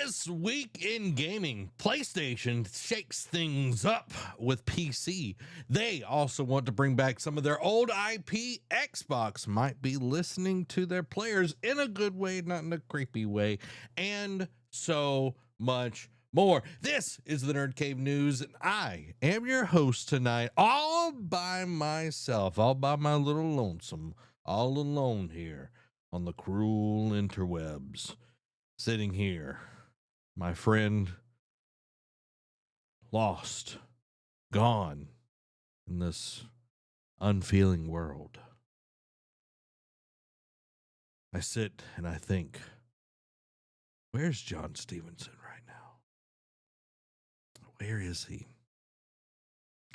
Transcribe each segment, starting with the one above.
This week in gaming, PlayStation shakes things up with PC. They also want to bring back some of their old IP. Xbox might be listening to their players in a good way, not in a creepy way, and so much more. This is the Nerd Cave News, and I am your host tonight, all by myself, all by my little lonesome, all alone here on the cruel interwebs, sitting here. My friend, lost, gone in this unfeeling world. I sit and I think, where's John Stevenson right now? Where is he?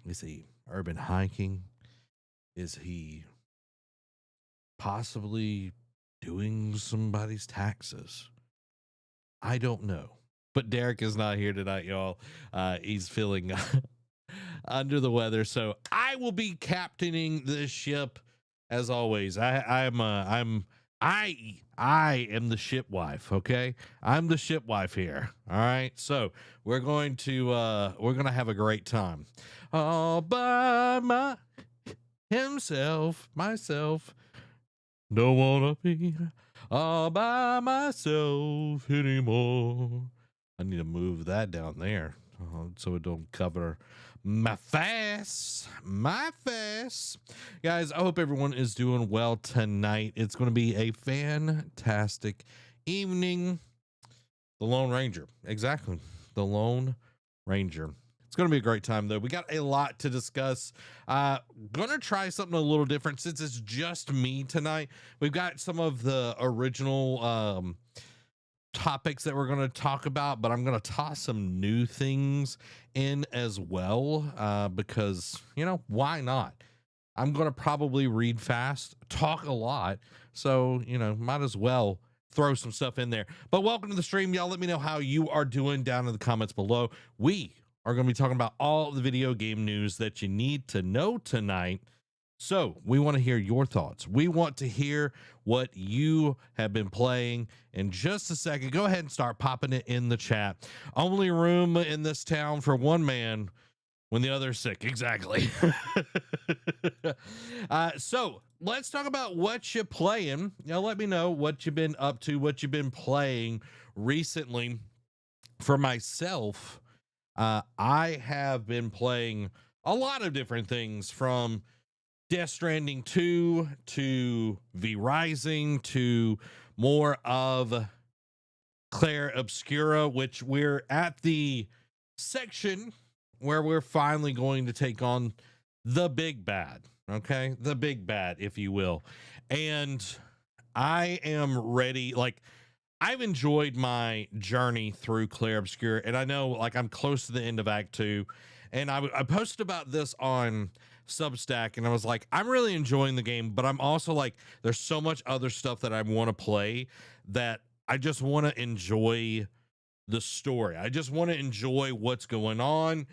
Is he urban hiking? Is he possibly doing somebody's taxes? I don't know. But Derek is not here tonight, y'all. He's feeling under the weather, so I will be captaining this ship as always. I am the ship wife. Okay, I'm the ship wife here. All right, so we're gonna have a great time. All by myself. Don't wanna be all by myself anymore. I need to move that down there so it don't cover my face. Guys, I hope everyone is doing well tonight. It's going to be a fantastic evening. The Lone Ranger. Exactly. The Lone Ranger. It's going to be a great time, though. We got a lot to discuss. Gonna try something a little different since it's just me tonight. We've got some of the original topics that we're going to talk about, but I'm going to toss some new things in as well because, why not? I'm going to probably read fast, talk a lot, so, might as well throw some stuff in there. But welcome to the stream, y'all. Let me know how you are doing down in the comments below. We are going to be talking about all the video game news that you need to know tonight. So we want to hear your thoughts. We want to hear what you have been playing. In just a second, go ahead and start popping it in the chat. Only room in this town for one man when the other's sick. Exactly. So let's talk about what you're playing. Let me know what you've been up to, what you've been playing recently. For myself, I have been playing a lot of different things, from Death Stranding 2 to V Rising to more of Claire Obscura, which we're at the section where we're finally going to take on the big bad. Okay, the big bad, if you will. And I am ready. I've enjoyed my journey through Claire Obscura, and I know I'm close to the end of Act 2, and I posted about this on Substack, and I was like, I'm really enjoying the game, but I'm also there's so much other stuff that I want to play that I just want to enjoy the story. I just want to enjoy what's going on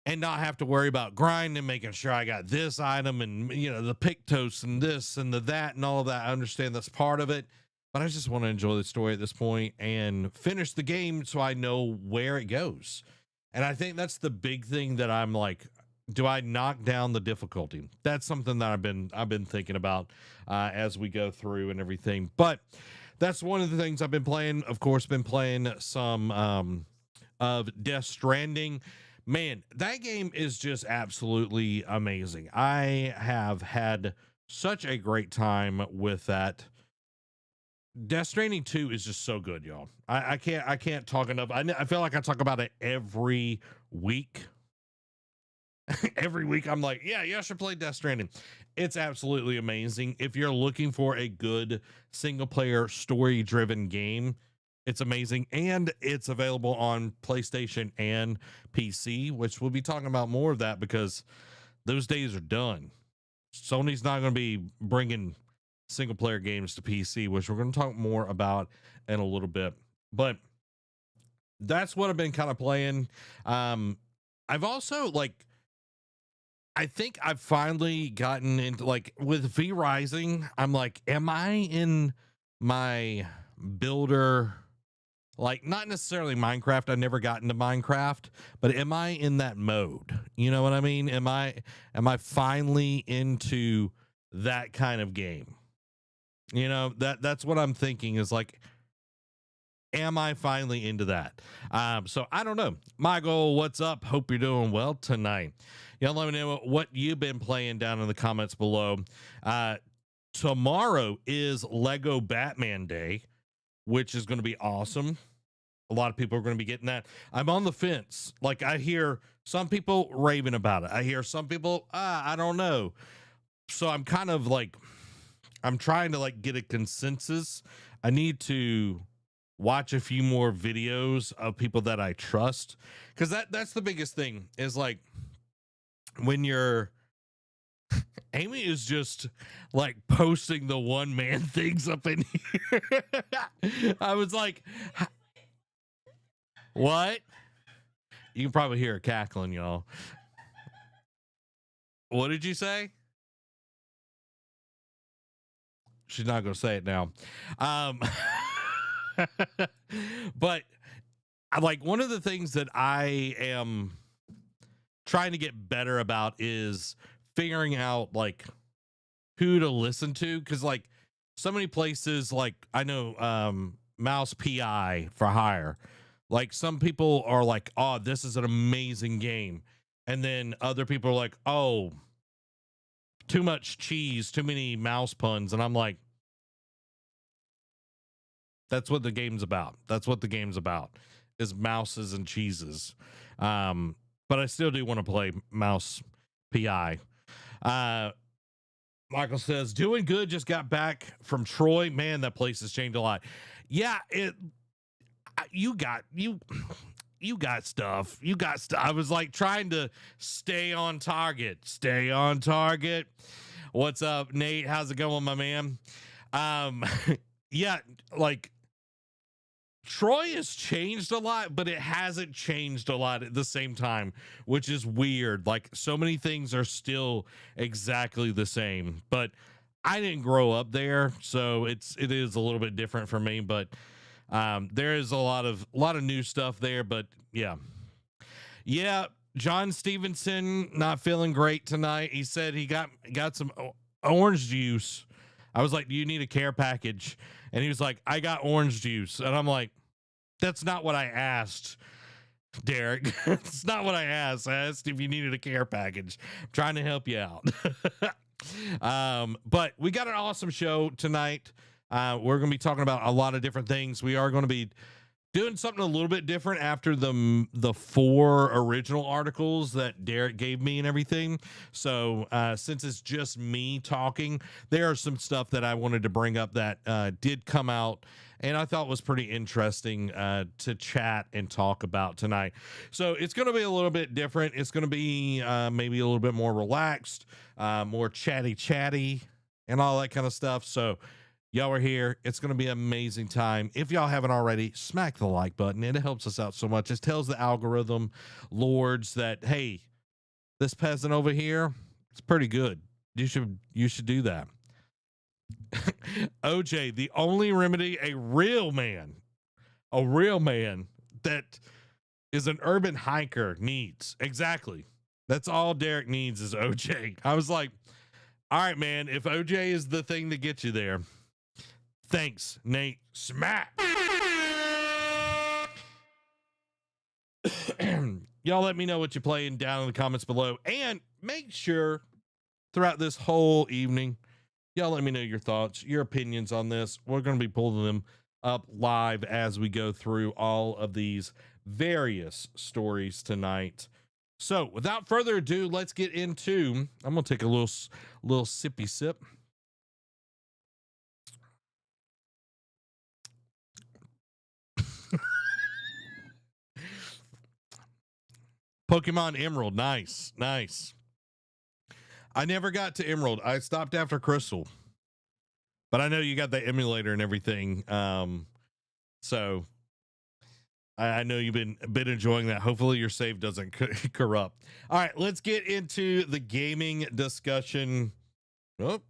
and not have to worry about grinding, making sure I got this item and, the Pictos and this and the that and all of that. I understand that's part of it, but I just want to enjoy the story at this point and finish the game so I know where it goes. And I think that's the big thing that I'm like, do I knock down the difficulty? That's something that I've been thinking about as we go through and everything. But that's one of the things I've been playing. Of course, been playing some of Death Stranding. Man, that game is just absolutely amazing. I have had such a great time with that. Death Stranding 2 is just so good, y'all. I can't talk enough. I feel like I talk about it every week. Every week I'm like, yeah, you should play Death Stranding. It's absolutely amazing. If you're looking for a good single player story driven game, it's amazing. And it's available on PlayStation and PC, which we'll be talking about more of that because those days are done. Sony's not going to be bringing single player games to PC, which we're going to talk more about in a little bit. But that's what I've been kind of playing. I've also I think I've finally gotten into with V Rising. I'm like, am I in my builder Like, not necessarily Minecraft. I never got into Minecraft, but am I in that mode? You know what I mean? Am I finally into that kind of game? You know, that's what I'm thinking is like, am I finally into that? So I don't know. Michael, what's up? Hope you're doing well tonight. Y'all let me know what you've been playing down in the comments below. Tomorrow is Lego Batman Day, which is going to be awesome. A lot of people are going to be getting that. I'm on the fence. Like, I hear some people raving about it. I hear some people, I don't know. So I'm kind of like, I'm trying to like get a consensus. I need to watch a few more videos of people that I trust, because that's the biggest thing is like when you're Amy is just like posting the one man things up in here. I was like, what? You can probably hear her cackling, y'all. What did you say? She's not going to say it now. Um, but like one of the things that I am trying to get better about is figuring out like who to listen to, because like so many places, like I know Mouse PI for hire, like some people are like, oh, this is an amazing game, and then other people are like, oh, too much cheese, too many mouse puns, and I'm like, that's what the game's about. That's what the game's about, is mouses and cheeses. But I still do want to play Mouse PI. Michael says, doing good. Just got back from Troy. Man, that place has changed a lot. Yeah, you got stuff. You got stuff. I was like trying to stay on target. Stay on target. What's up, Nate? How's it going, my man? Yeah, like Troy has changed a lot, but it hasn't changed a lot at the same time, which is weird. Like so many things are still exactly the same, but I didn't grow up there, so it is a little bit different for me. But there is a lot of new stuff there. But yeah. John Stevenson not feeling great tonight. He said he got some orange juice. I was like, do you need a care package? And he was like, I got orange juice. And I'm like, that's not what I asked, Derek. It's not what I asked. I asked if you needed a care package. I'm trying to help you out. But we got an awesome show tonight. We're going to be talking about a lot of different things. We are going to be doing something a little bit different after the 4 original articles that Derek gave me and everything. So since it's just me talking, there are some stuff that I wanted to bring up that did come out and I thought was pretty interesting to chat and talk about tonight. So it's going to be a little bit different. It's going to be maybe a little bit more relaxed, more chatty and all that kind of stuff. So y'all are here. It's going to be an amazing time. If y'all haven't already, smack the like button. It helps us out so much. It tells the algorithm lords that, hey, this peasant over here, it's pretty good. You should do that. OJ, the only remedy a real man that is an urban hiker needs. Exactly. That's all Derek needs is OJ. I was like, all right, man, if OJ is the thing to get you there, thanks, Nate. Smack. Y'all let me know what you're playing down in the comments below. And make sure throughout this whole evening, y'all let me know your thoughts, your opinions on this. We're going to be pulling them up live as we go through all of these various stories tonight. So without further ado, let's get into, I'm going to take a little sippy sip. Pokemon Emerald. Nice. I never got to Emerald. I stopped after Crystal, but I know you got the emulator and everything. So I know you've been enjoying that. Hopefully your save doesn't corrupt. All right, let's get into the gaming discussion. Oh.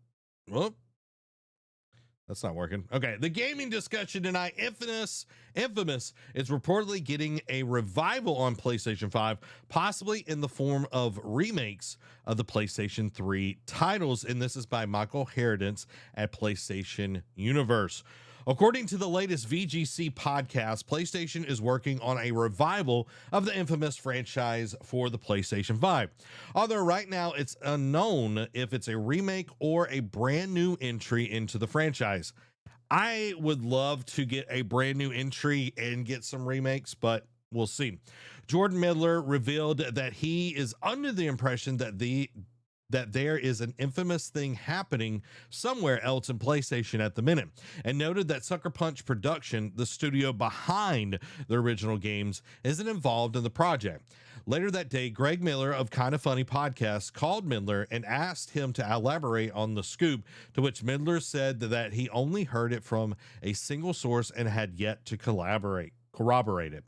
That's not working. Okay, the gaming discussion tonight. Infamous is reportedly getting a revival on PlayStation 5, possibly in the form of remakes of the PlayStation 3 titles. And this is by Michael Herodens at PlayStation Universe. According to the latest VGC podcast, PlayStation is working on a revival of the Infamous franchise for the PlayStation 5. Although right now it's unknown if it's a remake or a brand new entry into the franchise. I would love to get a brand new entry and get some remakes, but we'll see. Jordan Midler revealed that he is under the impression that there is an infamous thing happening somewhere else in PlayStation at the minute, and noted that Sucker Punch Production, the studio behind the original games, isn't involved in the project. Later that day, Greg Miller of Kinda Funny podcast called Midler and asked him to elaborate on the scoop, to which Midler said that he only heard it from a single source and had yet to corroborate it.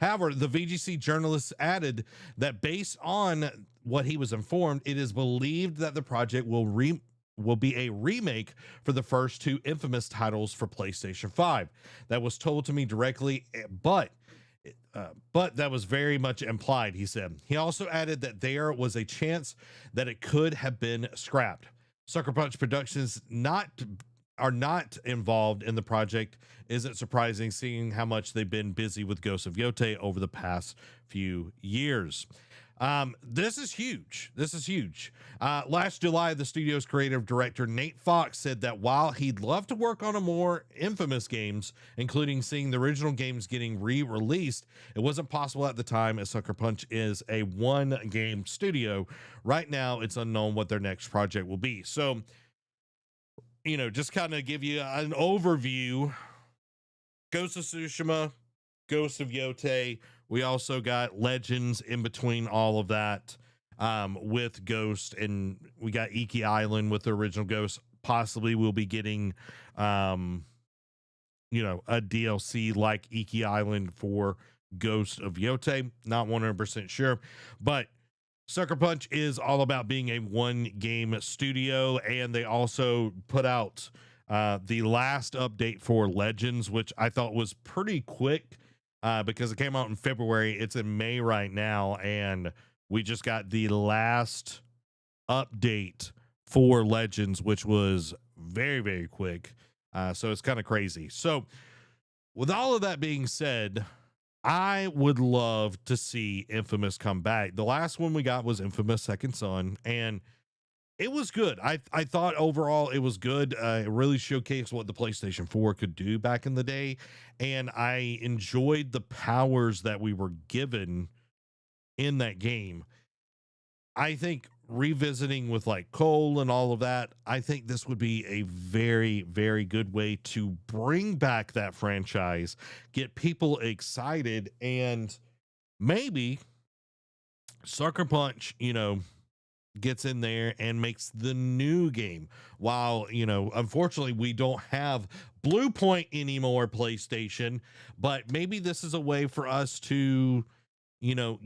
However, the VGC journalist added that based on what he was informed, it is believed that the project will be a remake for the first two Infamous titles for PlayStation 5. That was told to me directly, but that was very much implied, he said. He also added that there was a chance that it could have been scrapped. Sucker Punch Productions are not involved in the project isn't surprising, seeing how much they've been busy with Ghost of Yotei over the past few years. This is huge. Last July, the studio's creative director, Nate Fox, said that while he'd love to work on a more Infamous games, including seeing the original games getting re-released, it wasn't possible at the time, as Sucker Punch is a one-game studio. Right now, it's unknown what their next project will be. So, just kind of give you an overview. Ghost of Tsushima, Ghost of Yotei. We also got Legends in between all of that with Ghost, and we got Iki Island with the original Ghost. Possibly we'll be getting, a DLC like Iki Island for Ghost of Yotei. Not 100% sure, but Sucker Punch is all about being a one-game studio, and they also put out the last update for Legends, which I thought was pretty quick because it came out in February. It's in May right now, and we just got the last update for Legends, which was very, very quick. So it's kind of crazy. So with all of that being said, I would love to see Infamous come back. The last one we got was Infamous Second Son, and it was good. I thought overall it was good. It really showcased what the PlayStation 4 could do back in the day, and I enjoyed the powers that we were given in that game. I think revisiting with like Cole and all of that, I think this would be a very, very good way to bring back that franchise, get people excited, and maybe Sucker Punch, gets in there and makes the new game. While, unfortunately we don't have Blue Point anymore, PlayStation, but maybe this is a way for us to,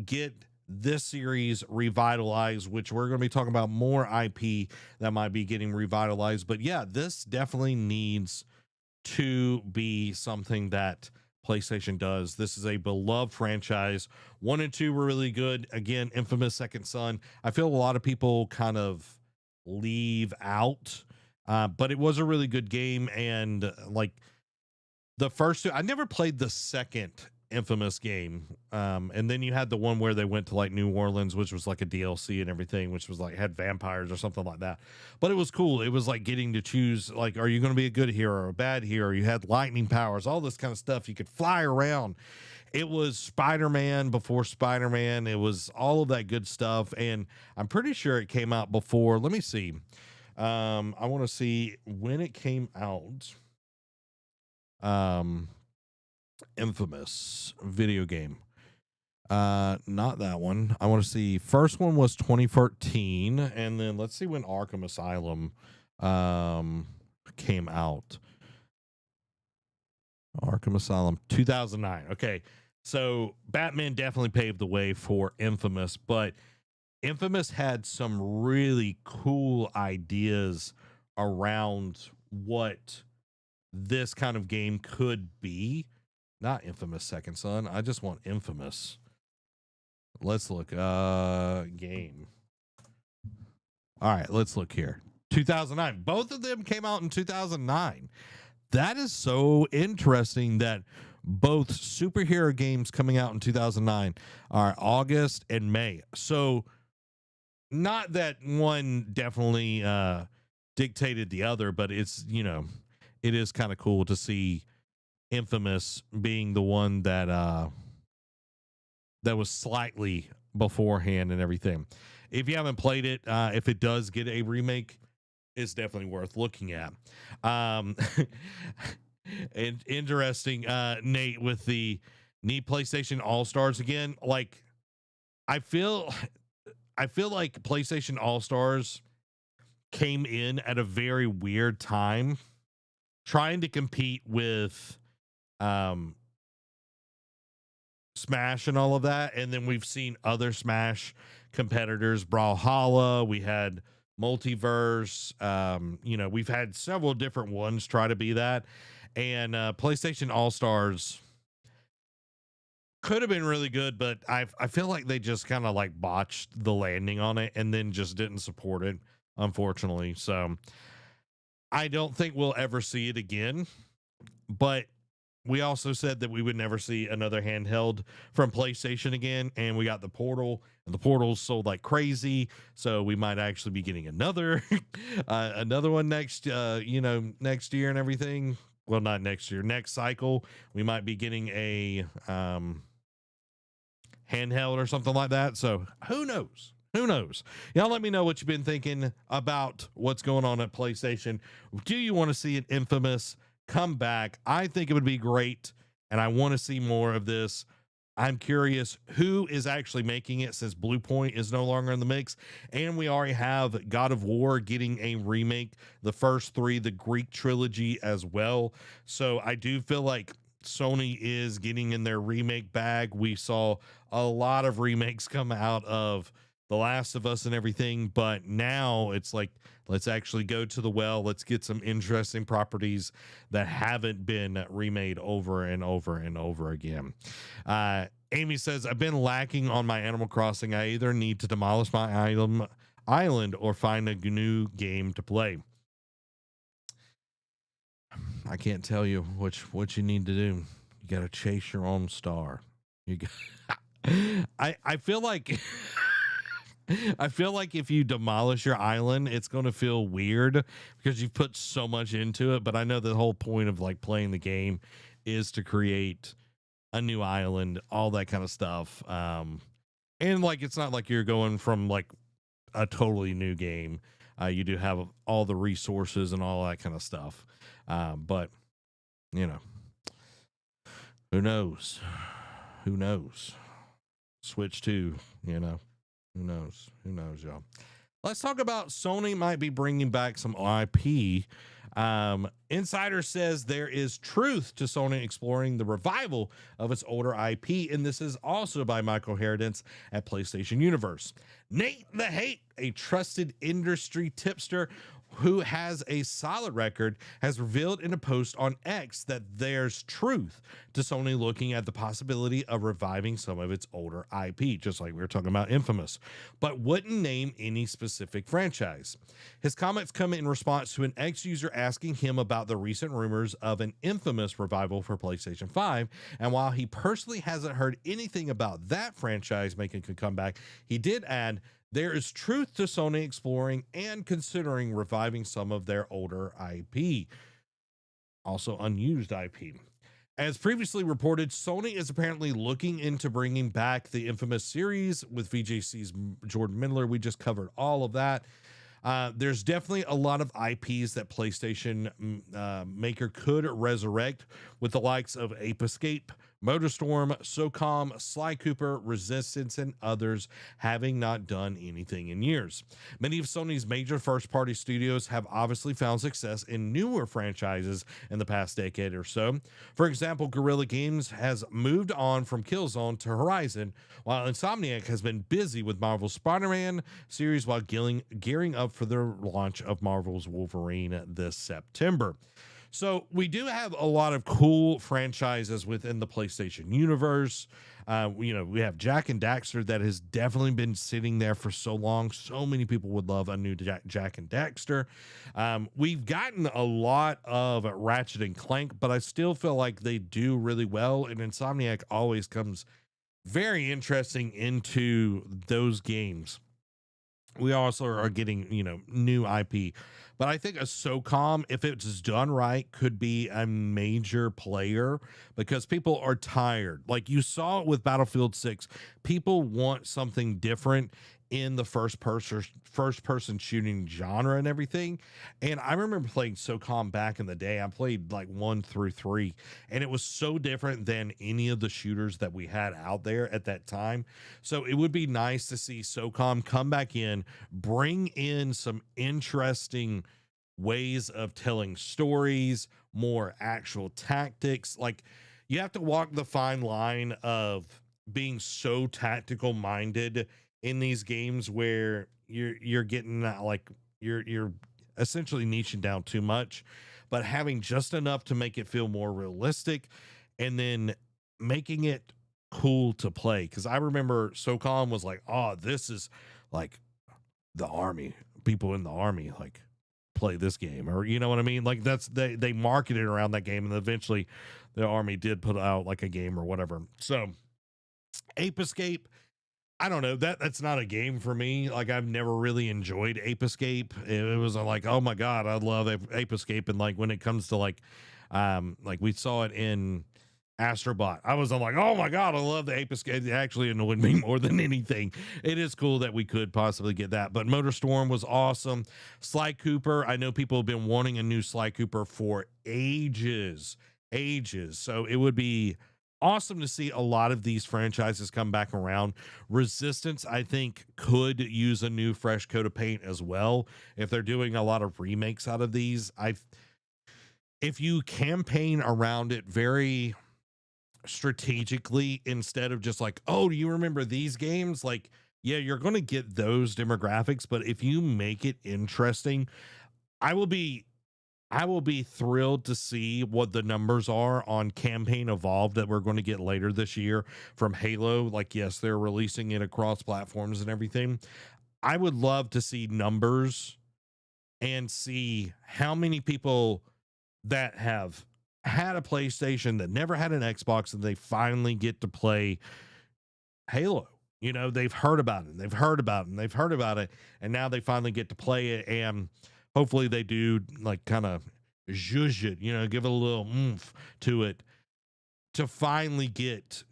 get this series revitalized, which we're going to be talking about more IP that might be getting revitalized. But yeah, this definitely needs to be something that PlayStation does. This is a beloved franchise. 1 and 2 were really good. Again, Infamous Second Son, I feel a lot of people kind of leave out, but it was a really good game. And like the first two, I never played the second Infamous game, and then you had the one where they went to like New Orleans, which was like a DLC and everything, which was like had vampires or something like that, but it was cool. It was like getting to choose, like, are you going to be a good hero or a bad hero? You had lightning powers, all this kind of stuff. You could fly around. It was Spider-Man before Spider-Man. It was all of that good stuff, and I'm pretty sure it came out before. Let me see. I want to see when it came out. Infamous video game. Not that one. I want to see. First one was 2013, and then let's see when Arkham Asylum came out. Arkham Asylum 2009. Okay. So Batman definitely paved the way for Infamous, but Infamous had some really cool ideas around what this kind of game could be. Not Infamous Second Son. I just want Infamous. Let's look. Game. All right, let's look here. 2009. Both of them came out in 2009. That is so interesting that both superhero games coming out in 2009 are August and May. So not that one definitely dictated the other, but it's, you know, it is kind of cool to see Infamous being the one that that was slightly beforehand and everything. If you haven't played it, if it does get a remake, it's definitely worth looking at. And interesting, Nate, with the need PlayStation All Stars again. Like, I feel like PlayStation All Stars came in at a very weird time, trying to compete with Smash and all of that. And then we've seen other Smash competitors, Brawlhalla. We had Multiverse. You know, we've had several different ones try to be that. And PlayStation All Stars could have been really good, but I feel like they just kind of like botched the landing on it and then just didn't support it, unfortunately. So I don't think we'll ever see it again. But we also said that we would never see another handheld from PlayStation again, and we got the Portal, and the Portal's sold like crazy, so we might actually be getting another another one next next year and everything. Well, not next year, next cycle we might be getting a handheld or something like that. So who knows? Who knows? Y'all let me know what you've been thinking about what's going on at PlayStation. Do you want to see an Infamous come back? I think it would be great, and I want to see more of this. I'm curious who is actually making it, since Blue Point is no longer in the mix, and we already have God of War getting a remake, the first three, the Greek trilogy as well. So I do feel like Sony is getting in their remake bag. We saw a lot of remakes come out of The Last of Us and everything, but now it's like, let's actually go to the well. Let's get some interesting properties that haven't been remade over and over and over again. Amy says, I've been lacking on my Animal Crossing. I either need to demolish my island or find a new game to play. I can't tell you what you need to do. You got to chase your own star. You got I feel like I feel like if you demolish your island, it's going to feel weird because you've put so much into it. But I know the whole point of like playing the game is to create a new island, all that kind of stuff. And like, it's not like you're going from like a totally new game. You do have all the resources and all that kind of stuff. But you know, who knows? Who knows? Switch 2, you know. Who knows? Who knows, y'all? Let's talk about Sony might be bringing back some IP. Insider says there is truth to Sony exploring the revival of its older IP, and this is also by Michael Herodence at PlayStation Universe. Nate the Hate, a trusted industry tipster who has a solid record, has revealed in a post on X that there's truth to Sony looking at the possibility of reviving some of its older IP, just like we were talking about Infamous, but wouldn't name any specific franchise. His comments come in response to an X user asking him about the recent rumors of an Infamous revival for PlayStation 5, and while he personally hasn't heard anything about that franchise making a comeback, he did add, there is truth to Sony exploring and considering reviving some of their older IP, also unused IP. As previously reported, Sony is apparently looking into bringing back the Infamous series with VJC's Jordan Miller. We just covered all of that. There's definitely a lot of IPs that PlayStation maker could resurrect, with the likes of Ape Escape, Motorstorm, SOCOM, Sly Cooper, Resistance, and others having not done anything in years. Many of Sony's major first-party studios have obviously found success in newer franchises in the past decade or so. For example, Guerrilla Games has moved on from Killzone to Horizon, while Insomniac has been busy with Marvel's Spider-Man series while gearing up for the launch of Marvel's Wolverine this September. So we do have a lot of cool franchises within the PlayStation universe. We have Jack and Daxter that has definitely been sitting there for so long. So many people would love a new Jack and Daxter. We've gotten a lot of Ratchet and Clank, but I still feel like they do really well. And Insomniac always comes very interesting into those games. We also are getting, new IP, but I think a SOCOM, if it's done right, could be a major player because people are tired. Like you saw it with Battlefield 6, people want something different in the first person shooting genre and everything. And I remember playing SOCOM back in the day. I played like 1 through 3, and it was so different than any of the shooters that we had out there at that time. So it would be nice to see SOCOM come back in, bring in some interesting ways of telling stories, more actual tactics. Like you have to walk the fine line of being so tactical minded in these games where you're getting like you're essentially niching down too much, but having just enough to make it feel more realistic, and then making it cool to play. Because I remember SOCOM was like, oh, this is like the army, people in the army like play this game, or you know what I mean? Like that's they marketed around that game, and eventually the army did put out like a game or whatever. So Ape Escape, I don't know, that's not a game for me. Like I've never really enjoyed Ape Escape. It was like, oh my god, I love Ape Escape. And like when it comes to like we saw it in Astrobot, I was like, oh my god, I love the Ape Escape. It actually annoyed me more than anything. It is cool that we could possibly get that, but Motorstorm was awesome. Sly Cooper, I know people have been wanting a new Sly Cooper for ages. So it would be awesome to see a lot of these franchises come back around. Resistance, I think, could use a new fresh coat of paint as well if they're doing a lot of remakes out of these. If you campaign around it very strategically instead of just like, oh, do you remember these games? Like, yeah, you're going to get those demographics, but if you make it interesting, I will be thrilled to see what the numbers are on Campaign Evolved that we're going to get later this year from Halo. Like, yes, they're releasing it across platforms and everything. I would love to see numbers and see how many people that have had a PlayStation that never had an Xbox and they finally get to play Halo. They've heard about it, and they've heard about it, and they've heard about it, and now they finally get to play it. And hopefully they do like kind of zhuzh it, give it a little oomph to it to finally get,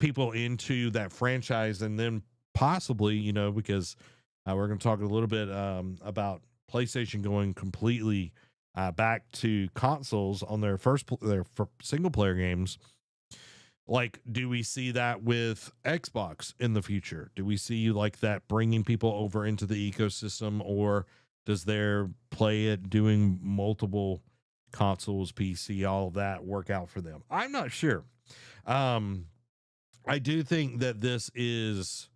people into that franchise. And then possibly, because we're going to talk a little bit about PlayStation going completely back to consoles on their single player games. Like, do we see that with Xbox in the future? Do we see like that bringing people over into the ecosystem, or does their play it doing multiple consoles, PC, all of that work out for them? I'm not sure. I do think that this is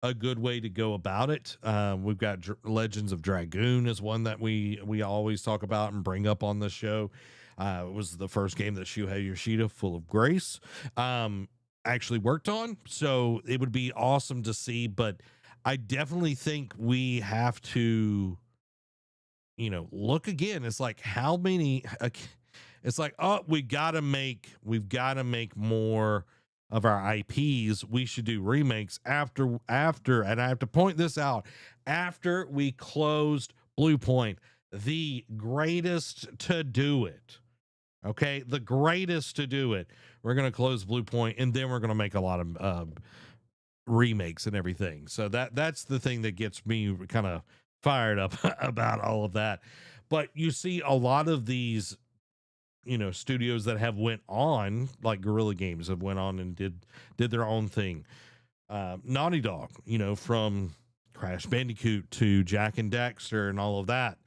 a good way to go about it. We've got Legends of Dragoon is one that we always talk about and bring up on the show. It was the first game that Shuhei Yoshida, full of grace, actually worked on. So it would be awesome to see, but I definitely think we have to, look again. It's like how many, it's like, oh, we've got to make more of our IPs. We should do remakes after, and I have to point this out, after we closed Blue Point, the greatest to do it. Okay, the greatest to do it. We're going to close Blue Point, and then we're going to make a lot of remakes and everything. So that's the thing that gets me kind of fired up about all of that. But you see a lot of these, studios that have went on, like Guerrilla Games have went on and did their own thing. Naughty Dog, from Crash Bandicoot to Jack and Daxter and all of that.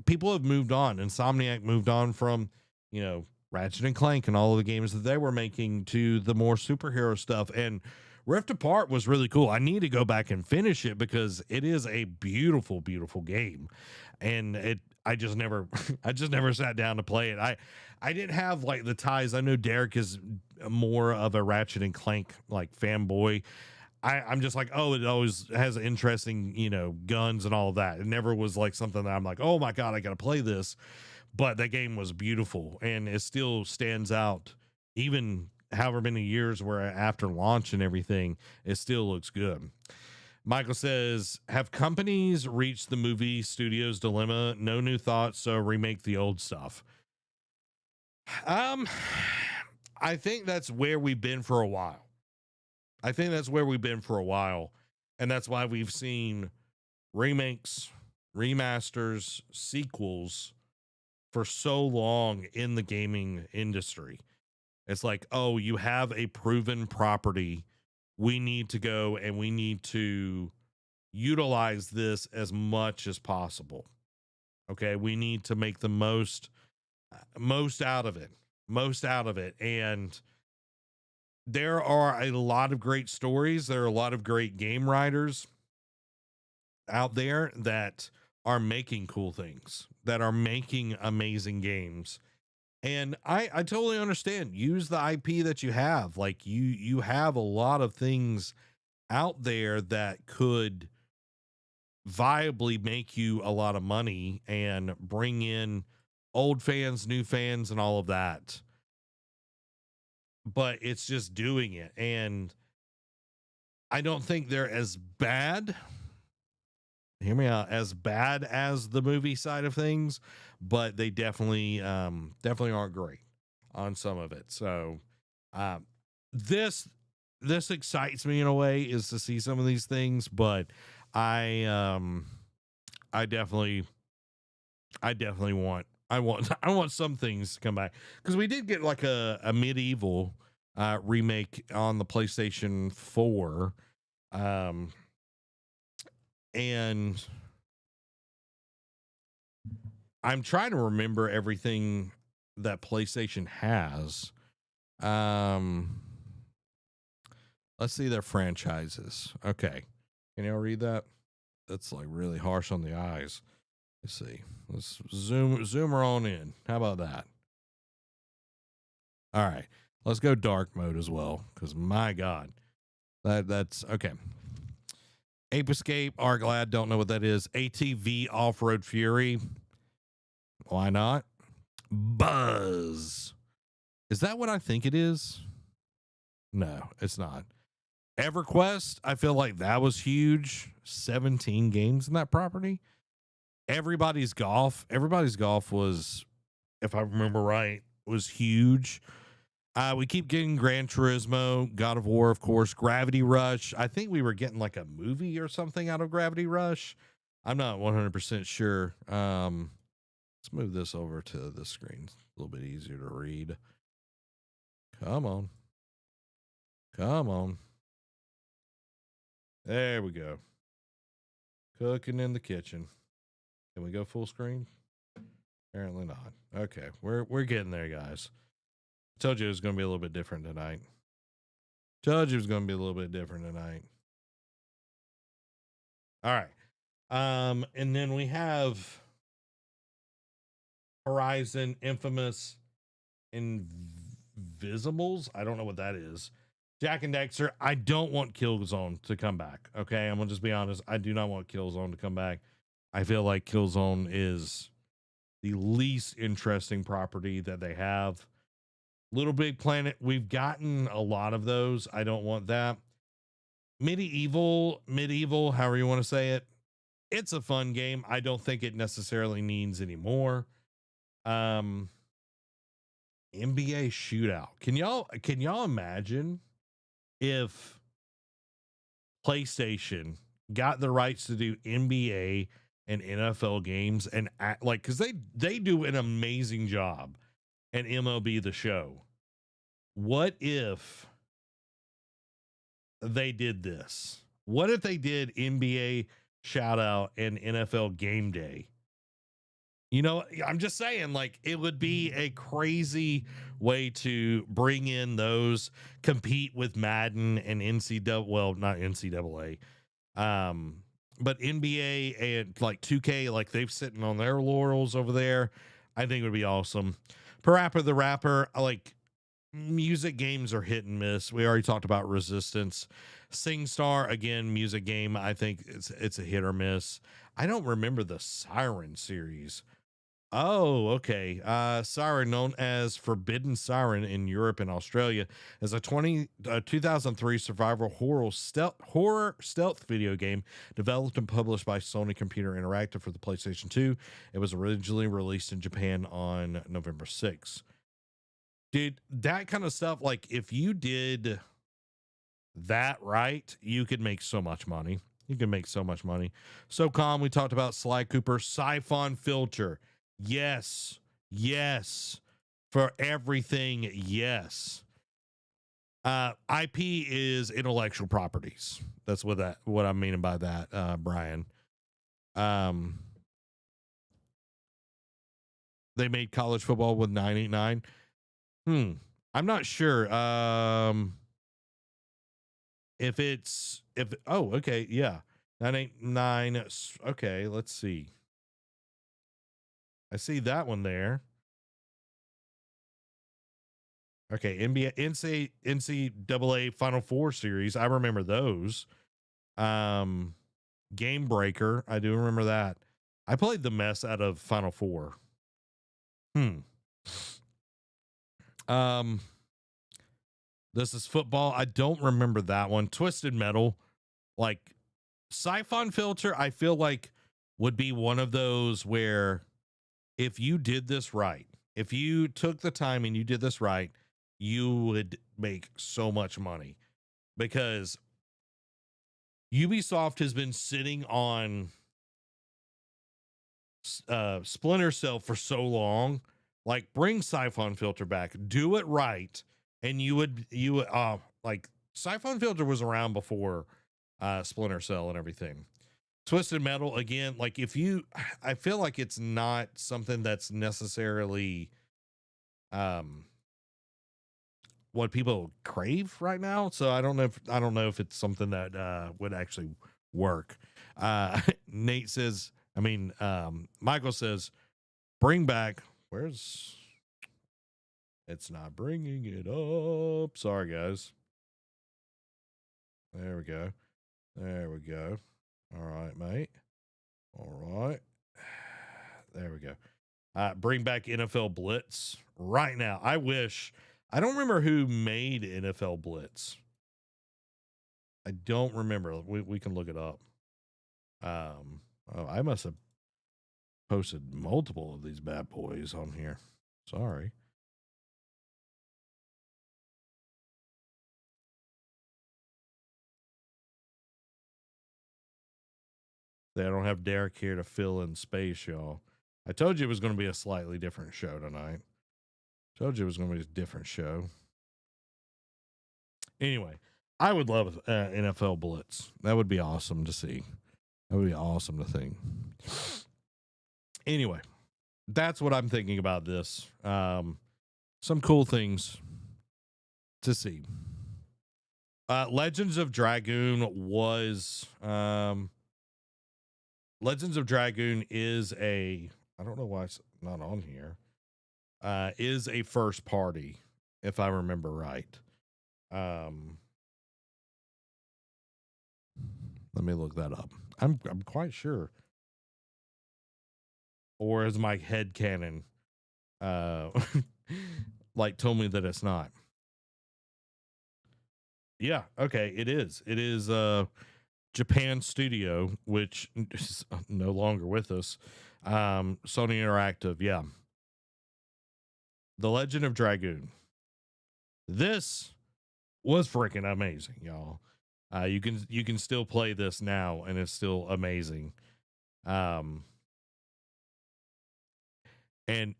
People have moved on. Insomniac moved on from, Ratchet and Clank and all of the games that they were making to the more superhero stuff. And Rift Apart was really cool. I need to go back and finish it because it is a beautiful, beautiful game. And I just never, I just never sat down to play it. I didn't have like the ties. I know Derek is more of a Ratchet and Clank like fanboy. I'm just like, oh, it always has interesting, guns and all of that. It never was like something that I'm like, oh my God, I got to play this. But that game was beautiful and it still stands out, even however many years were after launch and everything, it still looks good. Michael says, have companies reached the movie studio's dilemma? No new thoughts, so remake the old stuff. Um, I think that's where we've been for a while. And that's why we've seen remakes, remasters, sequels for so long in the gaming industry. It's like, oh, you have a proven property. We need to go and we need to utilize this as much as possible. Okay, we need to make the most out of it. And there are a lot of great stories. There are a lot of great game writers out there that are making cool things, that are making amazing games. And I totally understand. Use the IP that you have. Like you have a lot of things out there that could viably make you a lot of money and bring in old fans, new fans, and all of that. But it's just doing it. And I don't think they're as bad. Hear me out, as bad as the movie side of things, but they definitely aren't great on some of it. So um this excites me in a way, is to see some of these things, but I um I definitely want I want some things to come back, because we did get like a medieval remake on the PlayStation 4, and I'm trying to remember everything that PlayStation has. Um, let's see their franchises. Okay, can y'all read that? That's like really harsh on the eyes. Let's see. Let's zoom her on in. How about that? All right, let's go dark mode as well, because my God, that's okay. Ape Escape, Arglad, don't know what that is. ATV Off Road Fury. Why not? Buzz. Is that what I think it is? No, it's not. EverQuest, I feel like that was huge. 17 games in that property. Everybody's Golf was, if I remember right, was huge. We keep getting Gran Turismo, God of War, of course, Gravity Rush. I think we were getting like a movie or something out of Gravity Rush. I'm not 100% sure. Let's move this over to the screen. A little bit easier to read. Come on. There we go. Cooking in the kitchen. Can we go full screen? Apparently not. Okay, we're getting there, guys. Told you it was going to be a little bit different tonight. All right. And then we have Horizon, Infamous, Invisibles. I don't know what that is. Jack and Dexter. I don't want Killzone to come back. Okay, I'm gonna just be honest. I do not want Killzone to come back. I feel like Killzone is the least interesting property that they have. Little Big Planet, we've gotten a lot of those. I don't want that. Medieval, however you want to say it. It's a fun game. I don't think it necessarily needs any more. NBA Shootout. Can y'all imagine if PlayStation got the rights to do NBA and NFL games and act like, because they do an amazing job, and MLB The Show. What if they did this? What if they did NBA Shout Out and NFL Game Day You know, I'm just saying, like, it would be a crazy way to bring in those, compete with Madden and NCAA, well, not NCAA, but NBA and like 2K, like they've sitting on their laurels over there. I think it would be awesome. Parappa the Rapper, like music games are hit and miss. We already talked about Resistance. SingStar, again, music game. I think it's a hit or miss. I don't remember the Siren series. Oh, okay. Siren, known as Forbidden Siren in Europe and Australia, is a 2003 survival horror stealth video game developed and published by Sony Computer Interactive for the PlayStation 2. It was originally released in Japan on November 6th. Dude, that kind of stuff, like if you did that right, you could make so much money. You can make so much money. So calm. We talked about Sly Cooper, Siphon Filter. Yes. Yes. For everything. Yes. IP is intellectual properties. That's what I'm meaning by that, Brian. Um, they made college football with 989. I'm not sure. If oh, okay, yeah. 989. Okay, let's see. I see that one there. Okay, NCAA Final Four series. I remember those. Um, Game Breaker. I do remember that. I played the mess out of Final Four. Um, this is football. I don't remember that one. Twisted Metal, like Siphon Filter. I feel like would be one of those where if you did this right, if you took the time and you did this right, you would make so much money, because Ubisoft has been sitting on Splinter Cell for so long. Like, bring Siphon Filter back, do it right, and you would like Siphon Filter was around before Splinter Cell and everything. Twisted Metal, again, like if you, I feel like it's not something that's necessarily what people crave right now. So I don't know if it's something that would actually work. Nate says, Michael says, bring back, where's, it's not bringing it up. Sorry, guys. There we go. There we go. All right, mate. All right. There we go. Bring back NFL Blitz right now. I wish. I don't remember who made NFL Blitz. I don't remember. We can look it up. I must have posted multiple of these bad boys on here. Sorry. They don't have Derek here to fill in space, y'all. I told you it was going to be a slightly different show tonight. Told you it was going to be a different show. Anyway, I would love NFL Blitz. That would be awesome to see. That would be awesome to think. Anyway, that's what I'm thinking about this. Some cool things to see. Legends of Dragoon was Legends of Dragoon is a, I don't know why it's not on here. Is a first party, if I remember right. Let me look that up. I'm quite sure. Or is my head canon like told me that it's not? Yeah, okay, it is. It is Japan Studio, which is no longer with us. Sony Interactive, yeah. The Legend of Dragoon. This was freaking amazing, y'all. You can still play this now, and it's still amazing. And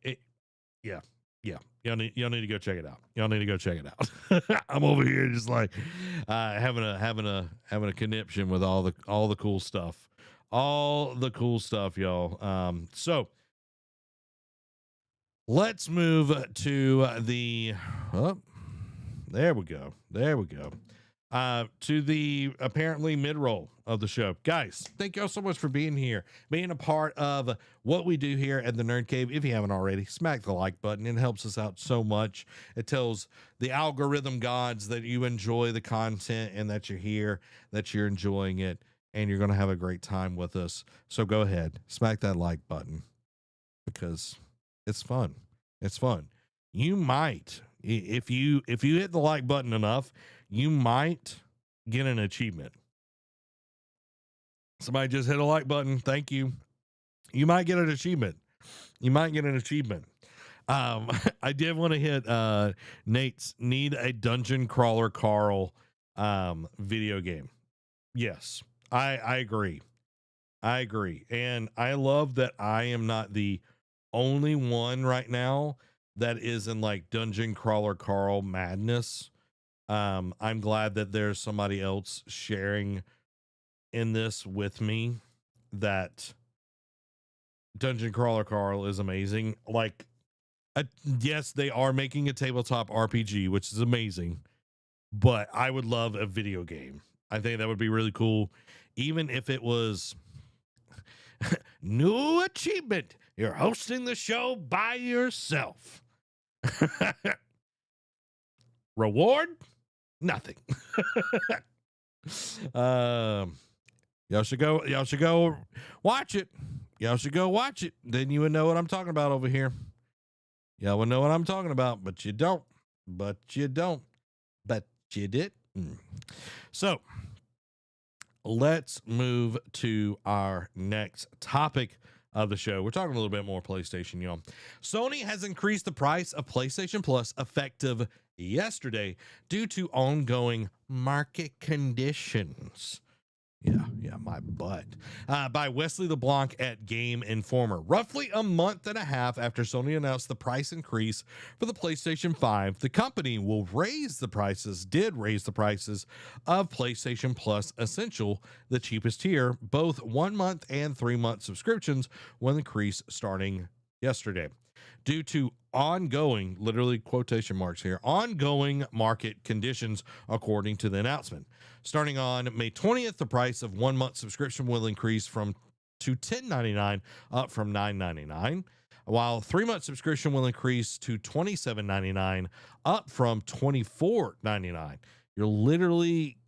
it, yeah, y'all need to go check it out. Y'all need to go check it out. I'm over here just like having a conniption with all the cool stuff, y'all. So Let's move to the, oh, there we go. There we go. To the apparently mid roll of the show. Guys, thank y'all so much for being here, being a part of what we do here at the Nerd Cave. If you haven't already, smack the like button. It helps us out so much. It tells the algorithm gods that you enjoy the content and that you're here, that you're enjoying it, and you're going to have a great time with us. So go ahead, smack that like button because it's fun. It's fun. You might, if you hit the like button enough, you might get an achievement. Somebody just hit a like button. Thank you. You might get an achievement. You might get an achievement. I did want to hit Nate's need a dungeon crawler Carl video game. Yes, I agree. I agree. And I love that I am not the only one right now that is in like dungeon crawler Carl madness. I'm glad that there's somebody else sharing in this with me, that dungeon crawler Carl is amazing. Like, yes, they are making a tabletop RPG, which is amazing, but I would love a video game. I think that would be really cool. Even if it was new achievement, you're hosting the show by yourself. Reward? Nothing. Y'all should go watch it. Y'all should go watch it. Then you would know what I'm talking about over here. Y'all would know what I'm talking about, but you don't. But you don't. But you did. So let's move to our next topic of the show. We're talking a little bit more PlayStation, y'all. Sony has increased the price of PlayStation Plus effective yesterday due to ongoing market conditions. Yeah, my butt. By Wesley LeBlanc at Game Informer. Roughly a month and a half after Sony announced the price increase for the PlayStation 5, the company did raise the prices of PlayStation Plus Essential, the cheapest tier. Both 1 month and 3 month subscriptions will increase starting yesterday, due to ongoing, literally quotation marks here, ongoing market conditions, according to the announcement. Starting on May 20th, the price of 1 month subscription will increase to $10.99, up from $9.99, while 3 month subscription will increase to $27.99, up from $24.99. You're literally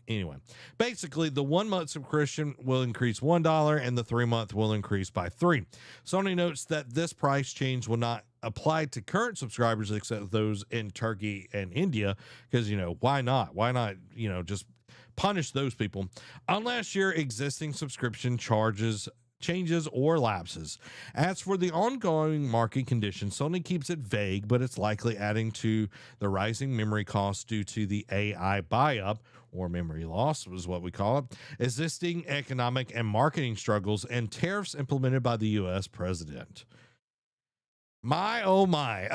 Anyway, basically the 1 month subscription will increase $1 and the 3 month will increase by $3. Sony notes that this price change will not apply to current subscribers except those in Turkey and India, because, why not? Why not, just punish those people unless your existing subscription changes or lapses. As for the ongoing market conditions, Sony keeps it vague, but it's likely adding to the rising memory costs due to the AI buy-up, or memory loss is what we call it, existing economic and marketing struggles, and tariffs implemented by the US president. My, oh my.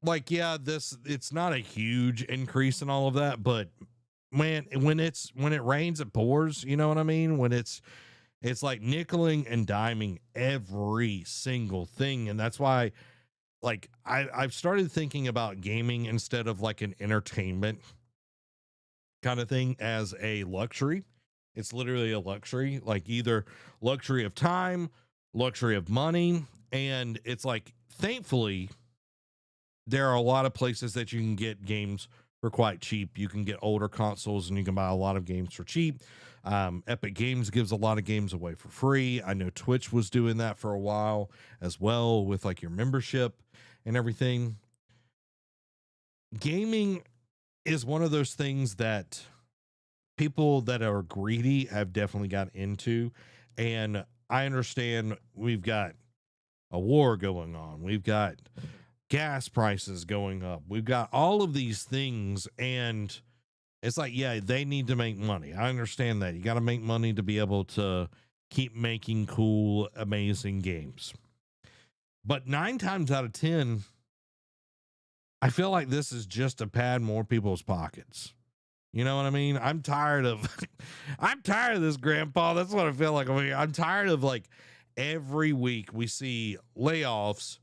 It's not a huge increase in all of that, but man, when it rains, it pours, you know what I mean? When it's like nickeling and diming every single thing. And that's why, like, I've started thinking about gaming instead of like an entertainment kind of thing as a luxury. It's literally a luxury, like either luxury of time, luxury of money. And it's like, thankfully, there are a lot of places that you can get games for quite cheap. You can get older consoles and you can buy a lot of games for cheap. Epic Games gives a lot of games away for free. I know Twitch was doing that for a while as well, with like your membership and everything. Gaming is one of those things that people that are greedy have definitely got into. And I understand we've got a war going on. We've got gas prices going up. We've got all of these things, and it's like, yeah, they need to make money. I understand that. You got to make money to be able to keep making cool, amazing games. But 9 times out of 10, I feel like this is just to pad more people's pockets. You know what I mean? I'm tired of this, grandpa. That's what I feel like over here. I'm tired of like every week we see layoffs.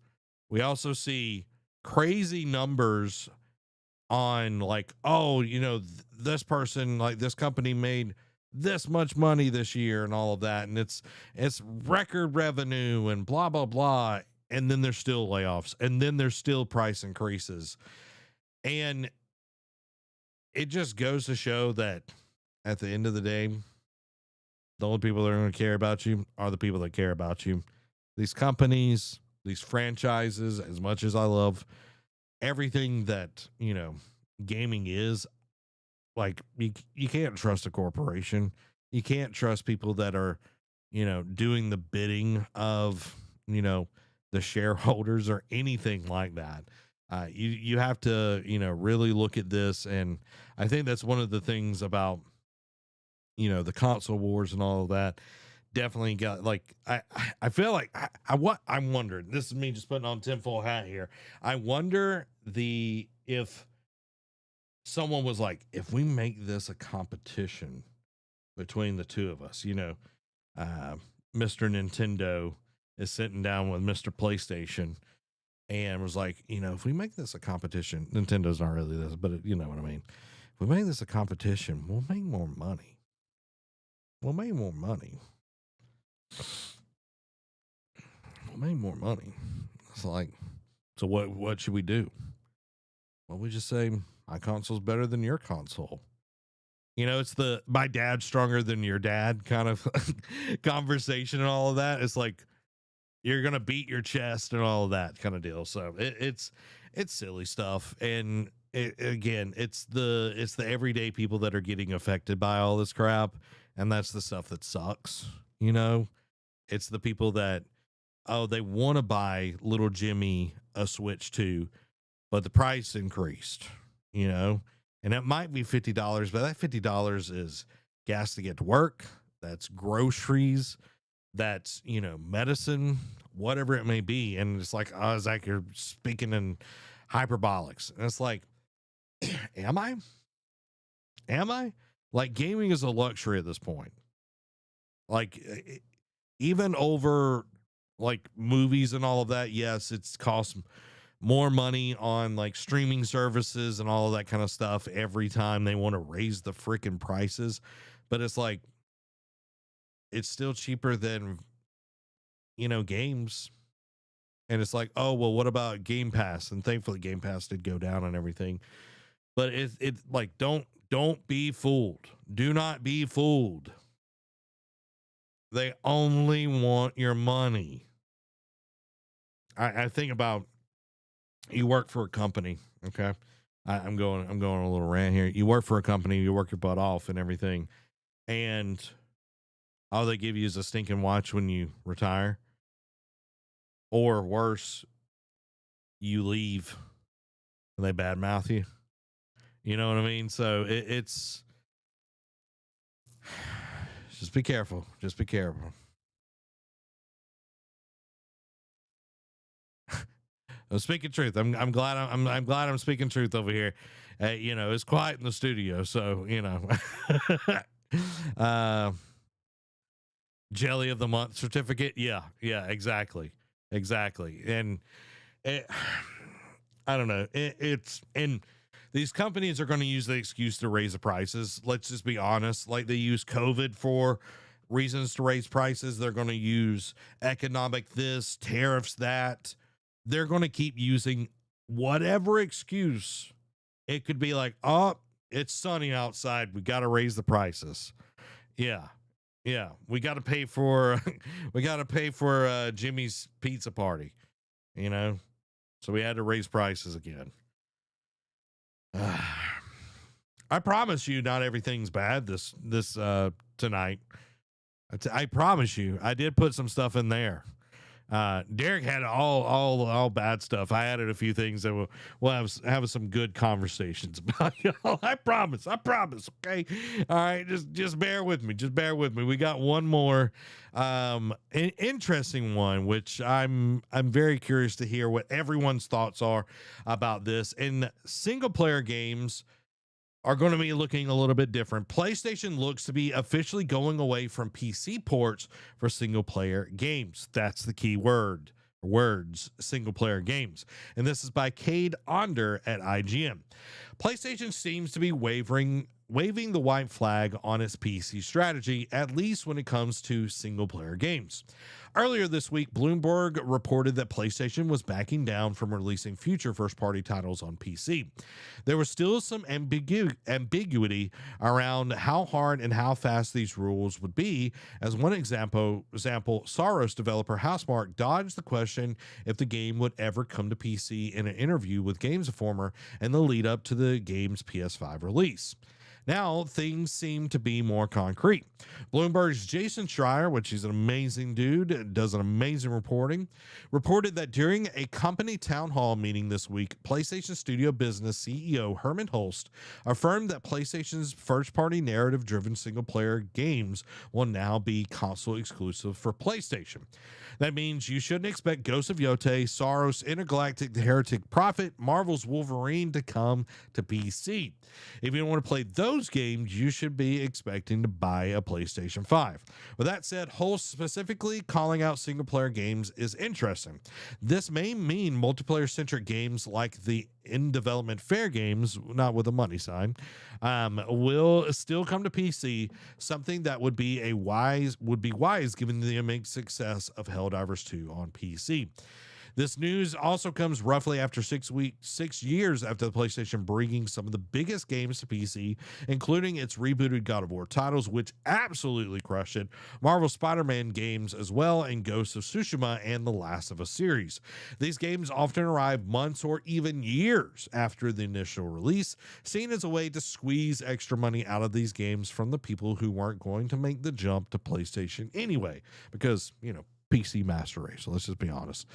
We also see crazy numbers on like, oh, this person, like this company made this much money this year and all of that, and it's record revenue and blah blah blah, and then there's still layoffs, and then there's still price increases, and it just goes to show that at the end of the day, the only people that are going to care about you are the people that care about you. These companies, these franchises, as much as I love everything that, gaming is, like, you can't trust a corporation. You can't trust people that are, doing the bidding of, the shareholders or anything like that. You have to, really look at this. And I think that's one of the things about, the console wars and all of that. Definitely got like I feel like I'm wondering. This is me just putting on tinfoil hat here. I wonder if someone was like, if we make this a competition between the two of us, Mr. Nintendo is sitting down with Mr. PlayStation and was like, if we make this a competition, Nintendo's not really this, but you know what I mean. If we make this a competition, we'll make more money. We'll make more money. We'll make more money. It's like, so what should we do? Well, we just say my console's better than your console. It's the my dad's stronger than your dad kind of conversation and all of that. It's like you're gonna beat your chest and all of that kind of deal. So it's silly stuff, and again, it's the everyday people that are getting affected by all this crap, and that's the stuff that sucks. It's the people that, oh, they want to buy little Jimmy a Switch 2, but the price increased, and it might be $50, but that $50 is gas to get to work. That's groceries. That's, medicine, whatever it may be. And it's like, oh, Zach, you're speaking in hyperbolics. And it's like, am I? Like, gaming is a luxury at this point. Like, even over like movies and all of that, yes, it's cost more money on like streaming services and all of that kind of stuff every time they want to raise the freaking prices. But it's like, it's still cheaper than, games. And it's like, oh, well, what about Game Pass? And thankfully Game Pass did go down and everything. But it's like, don't be fooled. Do not be fooled. They only want your money. I think about, you work for a company, okay? I'm going a little rant here. You work for a company, you work your butt off and everything, and all they give you is a stinking watch when you retire, or worse, you leave and they badmouth you. You know what I mean? So it's just be careful. Just be careful. I'm speaking truth. I'm glad I'm glad I'm speaking truth over here. It's quiet in the studio, so uh, jelly of the month certificate. Yeah, exactly, and I don't know. It's and these companies are going to use the excuse to raise the prices. Let's just be honest. Like, they use COVID for reasons to raise prices. They're going to use economic this, tariffs that. They're going to keep using whatever excuse. It could be like, oh, it's sunny outside, we got to raise the prices. Yeah. We got to pay for Jimmy's pizza party, so we had to raise prices again. I promise you, not everything's bad this tonight. I promise you, I did put some stuff in there. Derek had all bad stuff. I added a few things that we'll have some good conversations about, y'all. I promise. Okay. All right. Just bear with me. We got one more, interesting one, which I'm very curious to hear what everyone's thoughts are about this. In single player games, are going to be looking a little bit different. PlayStation looks to be officially going away from PC ports for single player games. That's the key words, single player games. And this is by Cade Onder at IGN. PlayStation seems to be waving the white flag on its PC strategy, at least when it comes to single player games. Earlier this week, Bloomberg reported that PlayStation was backing down from releasing future first-party titles on PC. There was still some ambiguity around how hard and how fast these rules would be. As one example, Soros developer Housemarque dodged the question if the game would ever come to PC in an interview with Games Informer in the lead up to the game's PS5 release. Now, things seem to be more concrete. Bloomberg's Jason Schreier, which is an amazing dude, does an amazing reporting, reported that during a company town hall meeting this week, PlayStation Studio Business CEO Herman Holst affirmed that PlayStation's first-party narrative-driven single-player games will now be console exclusive for PlayStation. That means you shouldn't expect Ghost of Yotei, Soros, Intergalactic The Heretic Prophet, Marvel's Wolverine to come to PC. If you don't want to play those games, you should be expecting to buy a PlayStation 5. With that said, Holst specifically calling out single-player games is interesting. This may mean multiplayer-centric games like the in-development fair games, not with a money sign, will still come to PC, something that would be wise given the immense success of Helldivers 2 on PC. This news also comes roughly after 6 years after the PlayStation bringing some of the biggest games to PC, including its rebooted God of War titles, which absolutely crushed it, Marvel Spider-Man games as well, and Ghost of Tsushima and The Last of Us series. These games often arrive months or even years after the initial release, seen as a way to squeeze extra money out of these games from the people who weren't going to make the jump to PlayStation anyway, because, PC master race. So let's just be honest.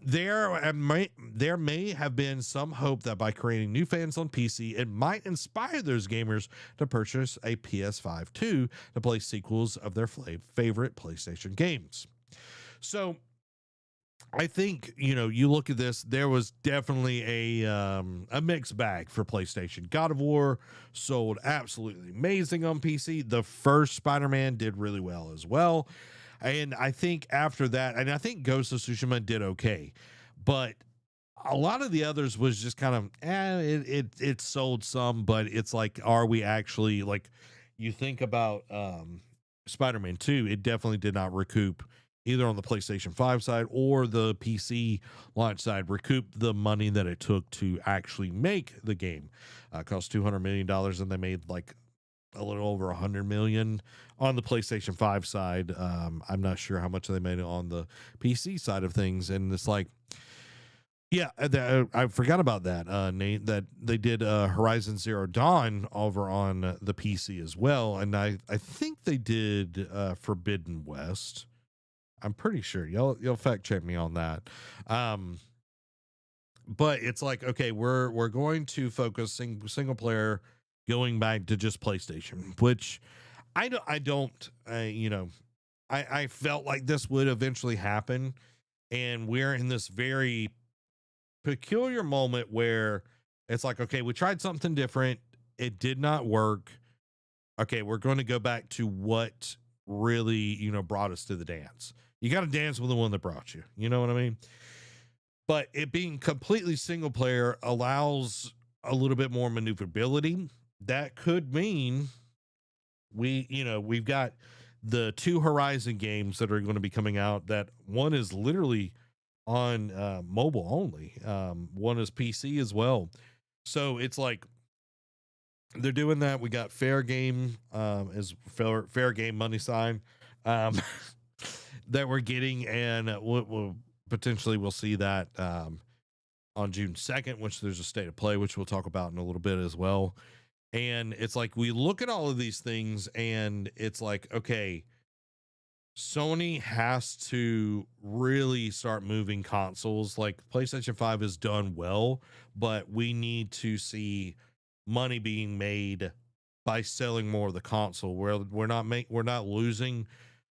There may have been some hope that by creating new fans on PC, it might inspire those gamers to purchase a PS5 too to play sequels of their favorite PlayStation games. So I think, you look at this, there was definitely a mixed bag for PlayStation. God of War sold absolutely amazing on PC. The first Spider-Man did really well as well. And I think after that, and I think Ghost of Tsushima did okay, but a lot of the others was just kind of, it sold some, but it's like, are we actually, like, you think about Spider-Man 2, it definitely did not recoup either on the PlayStation 5 side or the PC launch side, recoup the money that it took to actually make the game. Cost $200 million, and they made like a little over 100 million on the PlayStation 5 side. I'm not sure how much they made on the PC side of things. And it's like, yeah, I forgot about that, Nate, that they did Horizon Zero Dawn over on the PC as well. And I think they did Forbidden West. I'm pretty sure you'll fact check me on that. But it's like, okay, we're going to focus single player, going back to just PlayStation, which I felt like this would eventually happen. And we're in this very peculiar moment where it's like, okay, we tried something different. It did not work. Okay, we're going to go back to what really, brought us to the dance. You got to dance with the one that brought you. You know what I mean? But it being completely single player allows a little bit more maneuverability. That could mean we've got the 2 Horizon games that are going to be coming out. That one is literally on mobile only. One is PC as well. So it's like they're doing that. We got fair game is fair game money sign that we're getting, and we'll potentially we'll see that on June 2nd, which there's a state of play, which we'll talk about in a little bit as well. And it's like, we look at all of these things and it's like, okay, Sony has to really start moving consoles. Like PlayStation 5 has done well, but we need to see money being made by selling more of the console, where we're not losing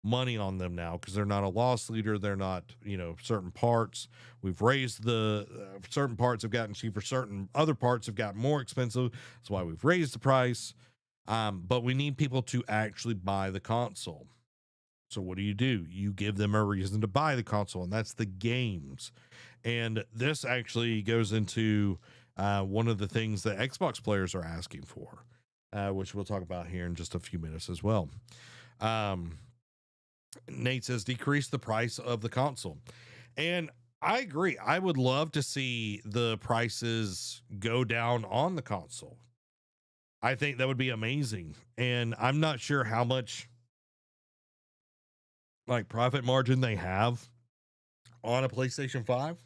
money on them now because they're not a loss leader. They're not, certain parts. We've raised the certain parts have gotten cheaper. Certain other parts have gotten more expensive. That's why we've raised the price. But we need people to actually buy the console. So what do? You give them a reason to buy the console, and that's the games. And this actually goes into one of the things that Xbox players are asking for, which we'll talk about here in just a few minutes as well. Nate says decrease the price of the console. And I agree. I would love to see the prices go down on the console. I think that would be amazing. And I'm not sure how much like profit margin they have on a PlayStation 5.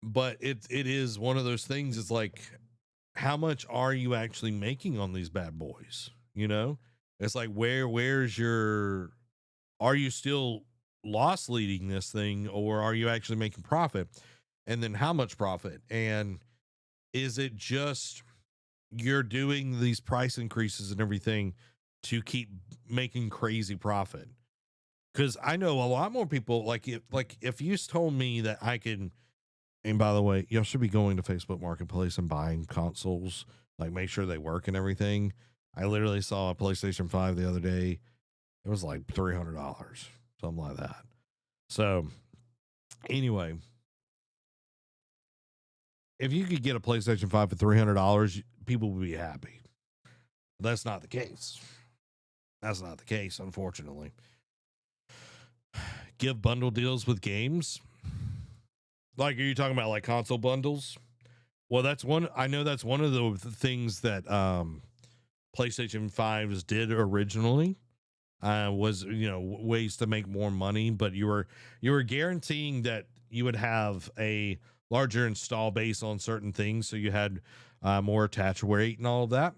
But it is one of those things. It's like, how much are you actually making on these bad boys? It's like, where's your, are you still loss leading this thing, or are you actually making profit? And then how much profit? And is it just you're doing these price increases and everything to keep making crazy profit? Because I know a lot more people, if you told me that I can, and by the way, y'all should be going to Facebook Marketplace and buying consoles, like make sure they work and everything. I literally saw a PlayStation 5 the other day. It was like $300, something like that. So anyway, if you could get a PlayStation 5 for $300, people would be happy. But that's not the case. That's not the case, unfortunately. Give bundle deals with games. Like, are you talking about like console bundles? Well, I know that's one of the things that PlayStation 5s did originally. Was ways to make more money, but you were guaranteeing that you would have a larger install base on certain things, so you had more attach rate and all of that.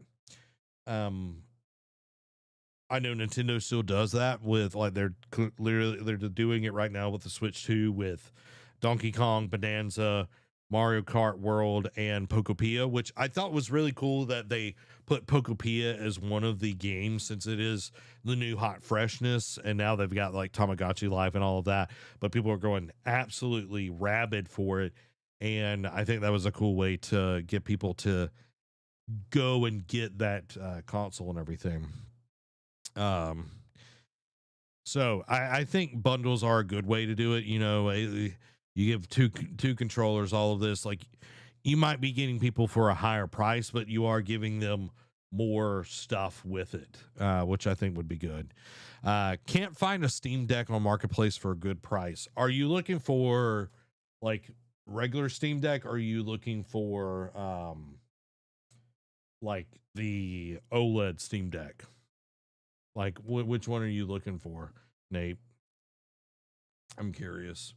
I know Nintendo still does that with, like, they're doing it right now with the Switch 2 with Donkey Kong Bonanza, Mario Kart World, and Pokopia, which I thought was really cool that they put Pokopia as one of the games, since it is the new hot freshness, and now they've got like Tamagotchi Life and all of that, but people are going absolutely rabid for it. And I think that was a cool way to get people to go and get that console and everything. So I think bundles are a good way to do it. You give two controllers, all of this, like, you might be getting people for a higher price, but you are giving them more stuff with it, which I think would be good. Can't find a Steam Deck on Marketplace for a good price. Are you looking for like regular Steam Deck? Or are you looking for like the OLED Steam Deck? Like, which one are you looking for, Nate? I'm curious.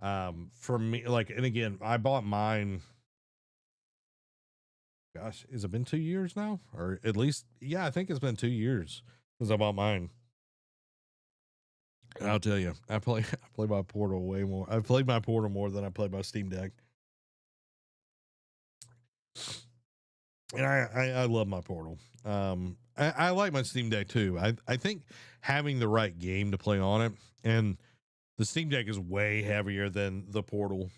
For me, like, and again, I bought mine. Gosh, has it been 2 years now? Or at least, yeah, I think it's been 2 years since I bought mine. And I'll tell you, I play my Portal way more. I've played my Portal more than I played my Steam Deck. And I love my Portal. I like my Steam Deck too. I think having the right game to play on it, and the Steam Deck is way heavier than the Portal,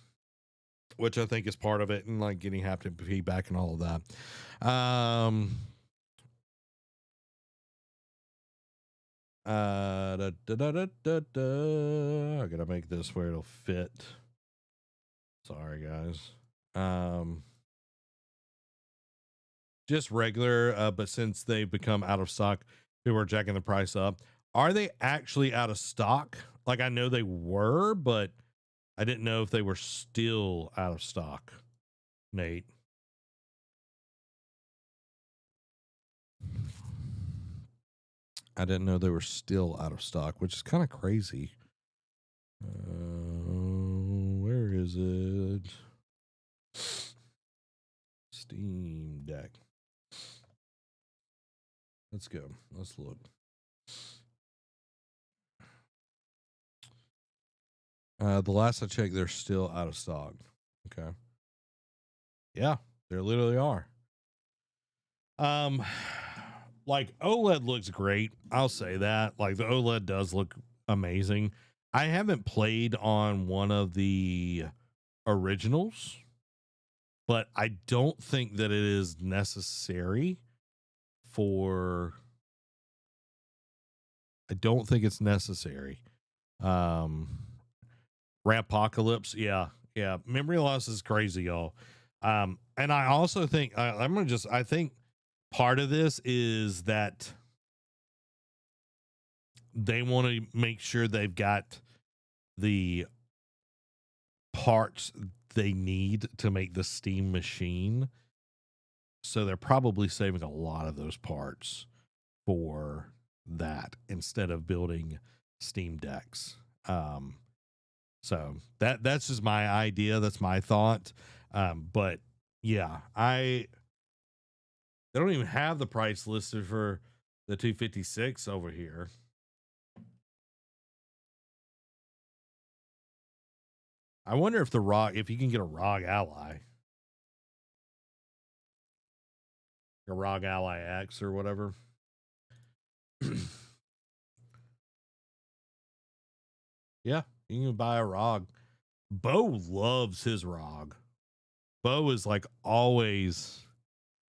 which I think is part of it, and like getting haptic feedback and all of that. I gotta make this where it'll fit. Sorry, guys. Just regular, but since they've become out of stock, people are jacking the price up. Are they actually out of stock? Like, I know they were, but I didn't know if they were still out of stock, Nate. I didn't know they were still out of stock, which is kind of crazy. Where is it? Steam Deck. Let's go. Let's look. The last I checked, they're still out of stock. Okay. Yeah, they literally are. like OLED looks great. I'll say that. Like the OLED does look amazing. I haven't played on one of the originals, but I don't think that it is necessary for I don't think it's necessary. Um Rapocalypse, yeah. Yeah, memory loss is crazy, y'all. And I also think I think part of this is that they want to make sure they've got the parts they need to make the Steam machine. So they're probably saving a lot of those parts for that instead of building Steam decks. So that's just my idea. That's my thought. But yeah, they don't even have the price listed for the 256 over here. I wonder if if you can get a ROG Ally, a ROG Ally X or whatever. Yeah, you can buy a ROG. Bo loves his ROG. Bo is like always.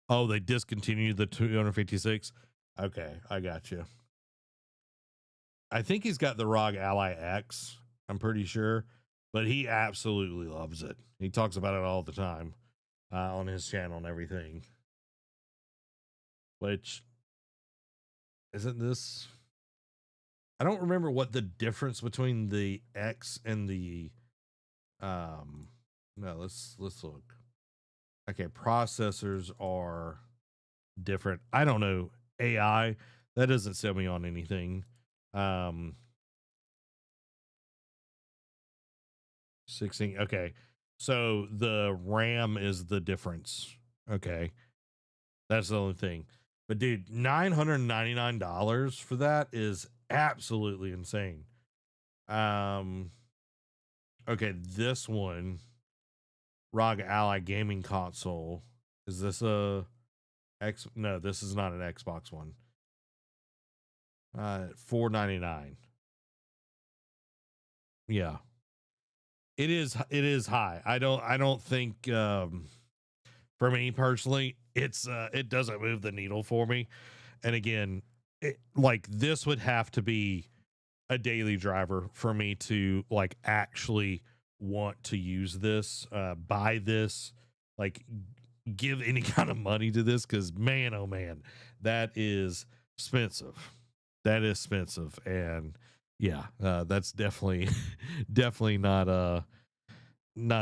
Oh, they discontinued the 256. Okay, I got you. I think he's got the ROG Ally X. I'm pretty sure, but he absolutely loves it. He talks about it all the time on his channel and everything. Which isn't this? I don't remember what the difference between the X and the no, let's look. Okay, processors are different. I don't know. AI, that doesn't sell me on anything. 16. Okay. So the RAM is the difference. Okay. That's the only thing. But dude, $999 for that is absolutely insane. Okay, this one, ROG Ally gaming console. Is this a X? No, this is not an Xbox one. $499. Yeah. It is high. I don't think for me personally, it doesn't move the needle for me. And again, like this would have to be a daily driver for me to like actually want to use this, buy this, like give any kind of money to this, because man, oh man, that is expensive. That is expensive. And yeah, that's definitely definitely not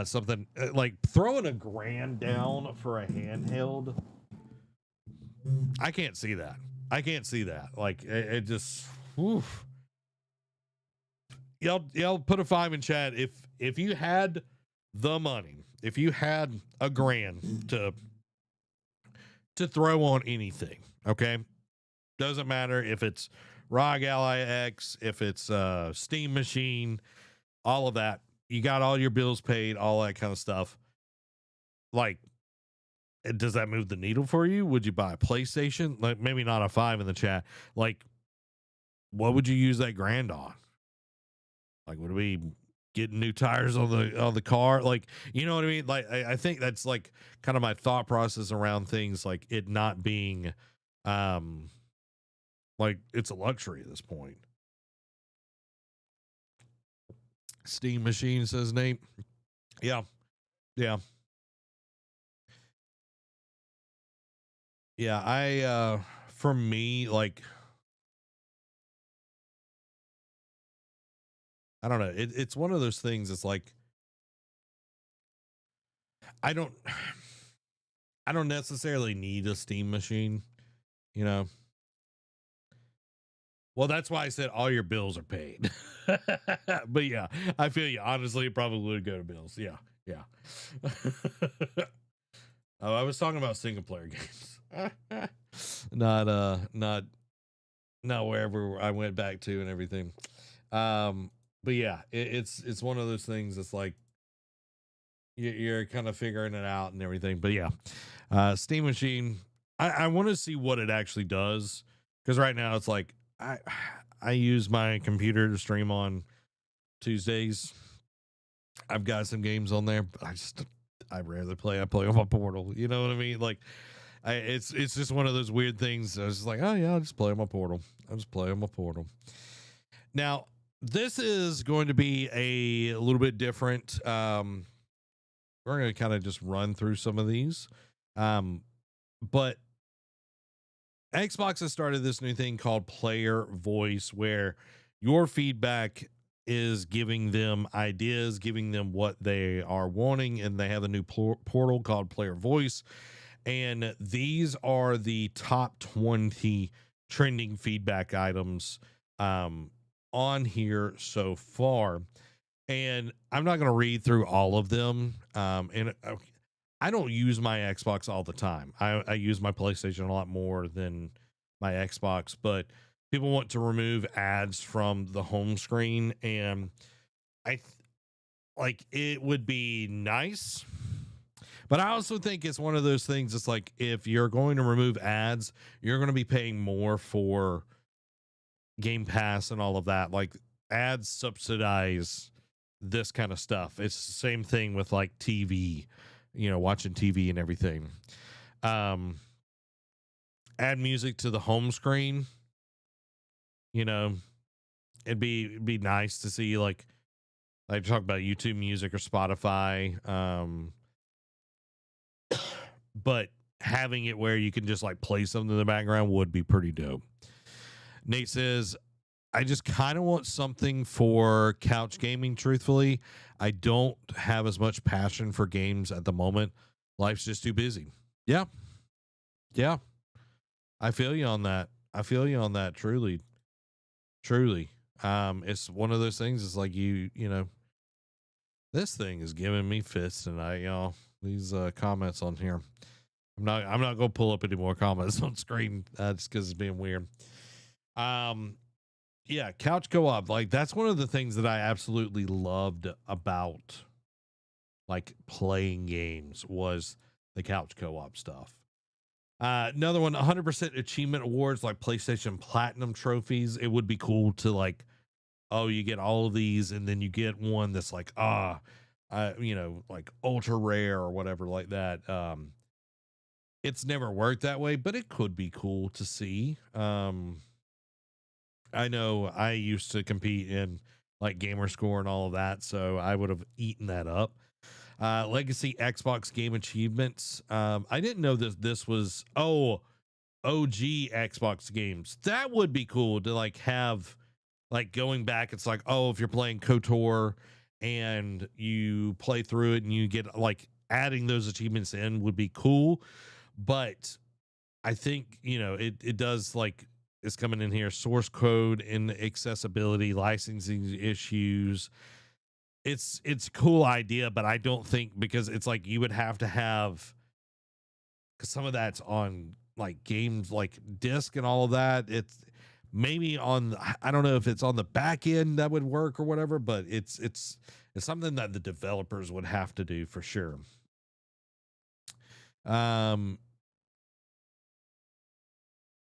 something like throwing a grand down for a handheld. I can't see that. I can't see that. Like it just oof. Y'all put a 5 in chat if you had the money, if you had a grand to throw on anything, okay? Doesn't matter if it's ROG Ally X, if it's Steam Machine, all of that. You got all your bills paid, all that kind of stuff. Like, does that move the needle for you? Would you buy a PlayStation? Like, maybe not a 5 in the chat. Like, what would you use that grand on? Like, would it be getting new tires on the car? Like, you know what I mean? Like, I think that's like kind of my thought process around things, like it not being like it's a luxury at this point. Steam Machine, says Nate. Yeah. Yeah. Yeah. For me, like, I don't know. It's one of those things. It's like, I don't, I don't necessarily need a Steam Machine, you know? Well, that's why I said all your bills are paid. But yeah, I feel you. Honestly, it probably would go to bills. Yeah. Yeah. Oh, I was talking about single player games. Not wherever I went back to and everything. But yeah, it's one of those things that's like you're kind of figuring it out and everything. But yeah, Steam Machine, I want to see what it actually does, because right now it's like I use my computer to stream on Tuesdays. I've got some games on there, but I rarely play. I play on my portal. You know what I mean? Like it's just one of those weird things. I was just like, oh yeah, I'll just play on my portal. I'll just play on my portal. Now, this is going to be a little bit different. We're going to kind of just run through some of these. But Xbox has started this new thing called player voice, where your feedback is giving them ideas, giving them what they are wanting, and they have a new portal called player voice. And these are the top 20 trending feedback items on here so far. And I'm not going to read through all of them. And I don't use my Xbox all the time. I use my PlayStation a lot more than my Xbox, but people want to remove ads from the home screen. And like it would be nice, but I also think it's one of those things. It's like, if you're going to remove ads, you're going to be paying more for Game Pass and all of that. Like, ads subsidize this kind of stuff. It's the same thing with like TV, watching TV and everything. Add music to the home screen. It'd be nice to see, like talk about YouTube Music or Spotify. But having it where you can just like play something in the background would be pretty dope. Nate says, I just kind of want something for couch gaming. Truthfully, I don't have as much passion for games at the moment. Life's just too busy. Yeah. Yeah. I feel you on that. Truly. It's one of those things. It's like, this thing is giving me fits tonight, y'all. These comments on here. I'm not gonna pull up any more comments on screen just because it's being weird. Yeah, couch co-op. Like, that's one of the things that I absolutely loved about like playing games, was the couch co-op stuff. Another one, 100% achievement awards, like PlayStation Platinum trophies. It would be cool to like, oh, you get all of these, and then you get one that's like, like ultra rare or whatever like that. It's never worked that way, but it could be cool to see. I know I used to compete in like gamer score and all of that, so I would have eaten that up. Legacy Xbox game achievements. I didn't know that this was OG Xbox games. That would be cool to like have, like, going back. It's like, oh, if you're playing KOTOR and you play through it and you get like adding those achievements in would be cool. But I think, it does, like, it's coming in here, source code and accessibility, licensing issues. It's a cool idea, but I don't think, because it's like you would have to have, because some of that's on like games like disc and all of that. It's maybe on, I don't know if it's on the back end that would work or whatever, but it's something that the developers would have to do for sure.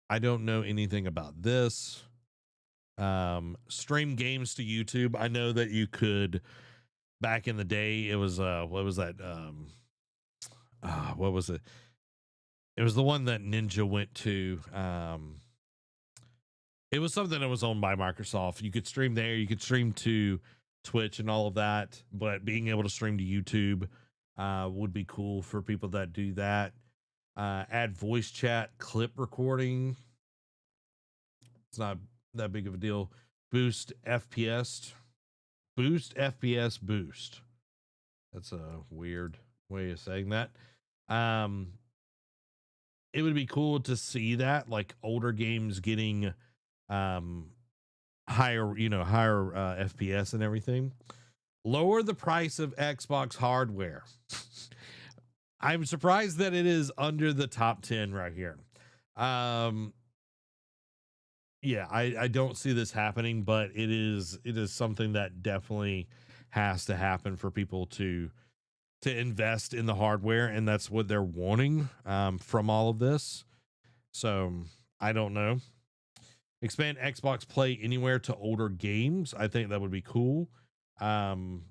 I don't know anything about this. Stream games to YouTube. I know that you could, back in the day. It was what was that? What was it? It was the one that Ninja went to. It was something that was owned by Microsoft. You could stream there. You could stream to Twitch and all of that. But being able to stream to YouTube would be cool for people that do that. Add voice chat, clip recording. It's not that big of a deal. Boost FPS. Boost. That's a weird way of saying that. It would be cool to see that, like, older games getting higher FPS and everything. Lower the price of Xbox hardware. I'm surprised that it is under the top 10 right here. Yeah, I don't see this happening, but it is something that definitely has to happen for people to invest in the hardware, and that's what they're wanting from all of this. So I don't know. Expand Xbox Play Anywhere to older games. I think that would be cool. Um,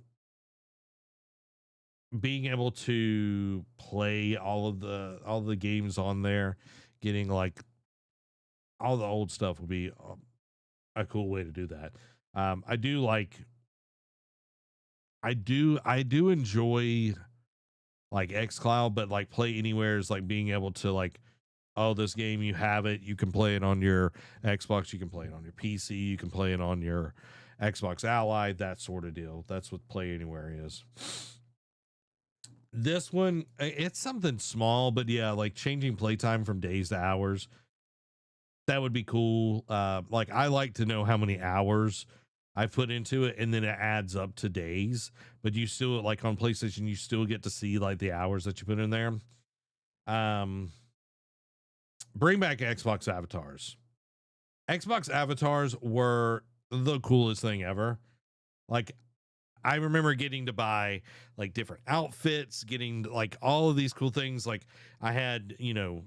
being able to play all the games on there, getting like all the old stuff would be a cool way to do that. I do like I do enjoy like xCloud, but like Play Anywhere is like being able to like, oh, this game you have it, you can play it on your Xbox, you can play it on your PC, you can play it on your Xbox Ally, that sort of deal. That's what Play Anywhere is. This one, it's something small, but yeah, like changing playtime from days to hours. That would be cool. Like I like to know how many hours I put into it, and then it adds up to days. But you still like on PlayStation, you still get to see like the hours that you put in there. Um, bring back Xbox avatars. Xbox avatars were the coolest thing ever. Like I remember getting to buy like different outfits, getting like all of these cool things. Like I had, you know,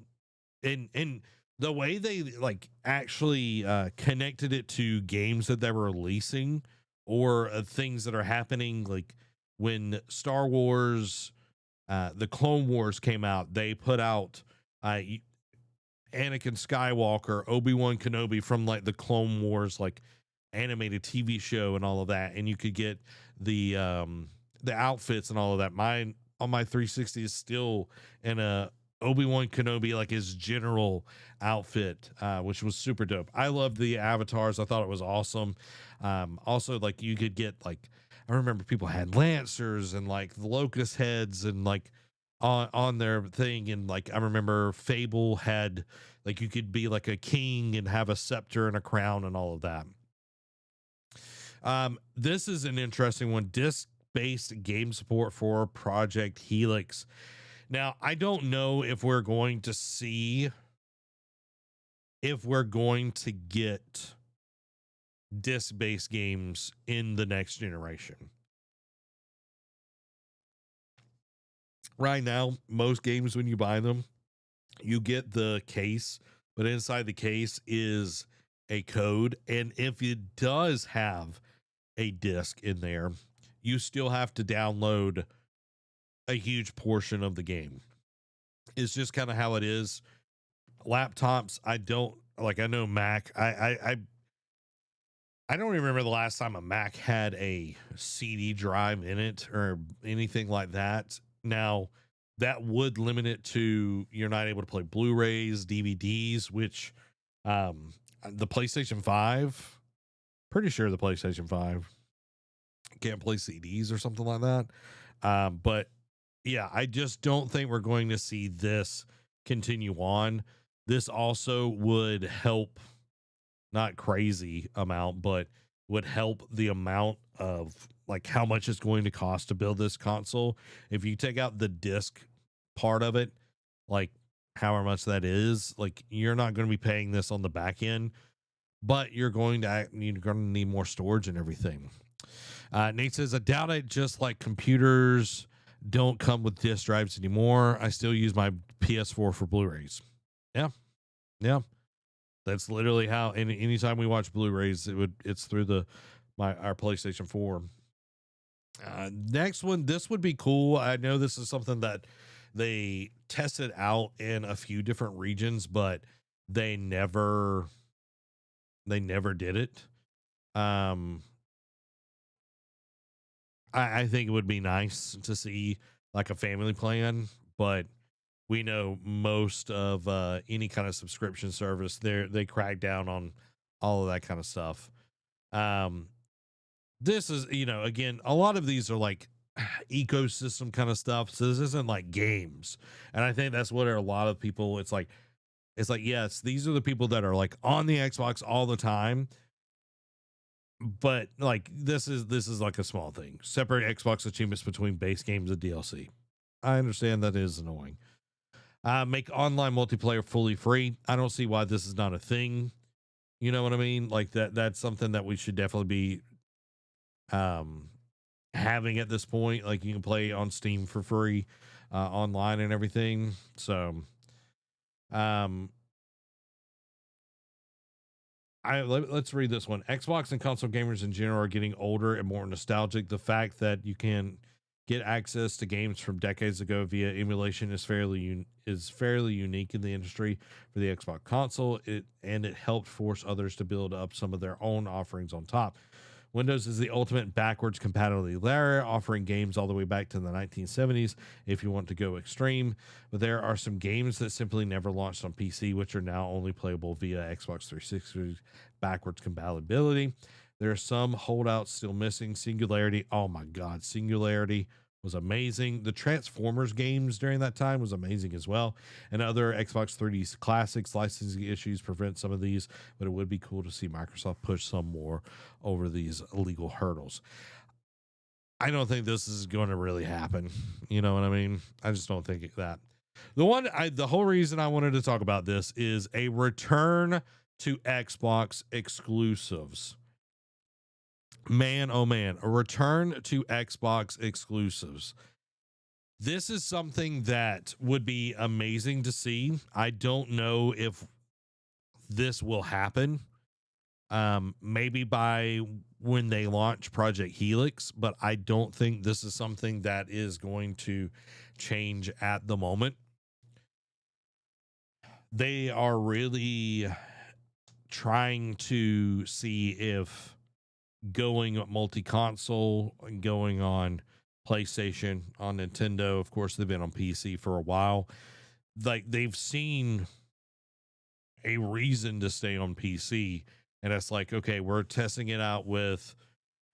and the way they like actually connected it to games that they were releasing or things that are happening, like when Star Wars, the Clone Wars came out, they put out Anakin Skywalker, Obi-Wan Kenobi from like the Clone Wars like animated TV show and all of that, and you could get the outfits and all of that. Mine on my 360 is still in a Obi-Wan Kenobi like his general outfit, which was super dope. I loved the avatars. I thought it was awesome. Also like you could get like, I remember people had lancers and like the locust heads and like on their thing, and like I remember Fable had like you could be like a king and have a scepter and a crown and all of that. This is an interesting one. Disc-based game support for Project Helix. Now, I don't know if we're going to get disc-based games in the next generation. Right now, most games when you buy them, you get the case, but inside the case is a code. And if it does have a disc in there, you still have to download a huge portion of the game. It's just kind of how it is. Laptops, I don't like, I know Mac, I don't remember the last time a Mac had a CD drive in it or anything like that. Now, that would limit it to you're not able to play Blu-rays, DVDs, which the PlayStation 5, pretty sure the PlayStation 5 can't play CDs or something like that. But yeah, I just don't think we're going to see this continue on. This also would help, not crazy amount, but would help the amount of like how much it's going to cost to build this console. If you take out the disc part of it, like however much that is, like you're not going to be paying this on the back end, but you're going to need more storage and everything. Nate says, I doubt it. Just like computers don't come with disk drives anymore. I still use my PS4 for Blu-rays. Yeah, yeah. That's literally how. And anytime we watch Blu-rays, it's through our PlayStation 4. Next one, this would be cool. I know this is something that they tested out in a few different regions, but they never did it. Um, I think it would be nice to see like a family plan, but we know most of any kind of subscription service they crack down on all of that kind of stuff. Um, this is, you know, again, a lot of these are like ecosystem kind of stuff. So this isn't like games, and I think that's what a lot of people. It's like yes, these are the people that are like on the Xbox all the time, but like this is like a small thing. Separate Xbox achievements between base games and DLC. I understand that is annoying. Make online multiplayer fully free. I don't see why this is not a thing. You know what I mean? Like that's something that we should definitely be um having at this point. Like you can play on Steam for free online and everything. So Let's read this one. Xbox and console gamers in general are getting older and more nostalgic. The fact that you can get access to games from decades ago via emulation is fairly unique in the industry for the Xbox console. It helped force others to build up some of their own offerings on top. Windows is the ultimate backwards compatibility layer, offering games all the way back to the 1970s if you want to go extreme. But there are some games that simply never launched on PC, which are now only playable via Xbox 360 backwards compatibility. There are some holdouts still missing. Singularity, oh my God, Singularity was amazing. The Transformers games during that time was amazing as well. And other Xbox 3D classics licensing issues prevent some of these, but it would be cool to see Microsoft push some more over these legal hurdles. I don't think this is going to really happen. You know what I mean? I just don't think that. The whole reason I wanted to talk about this is a return to Xbox exclusives. Man, oh man, a return to Xbox exclusives. This is something that would be amazing to see. I don't know if this will happen. Maybe by when they launch Project Helix, but I don't think this is something that is going to change at the moment. They are really trying to see if going multi-console and going on PlayStation, on Nintendo, of course they've been on PC for a while, like they've seen a reason to stay on PC, and it's like, okay, we're testing it out with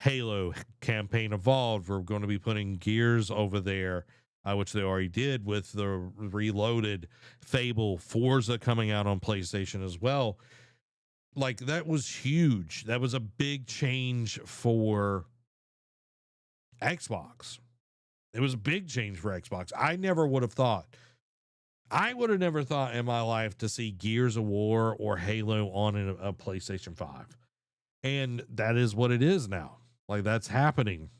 Halo Campaign Evolved, we're going to be putting Gears over there, which they already did with the Reloaded, Fable, Forza coming out on PlayStation as well. Like that was huge. That was a big change for Xbox. It was a big change for Xbox. I would have never thought in my life to see Gears of War or Halo on a PlayStation 5. And that is what it is now. Like that's happening.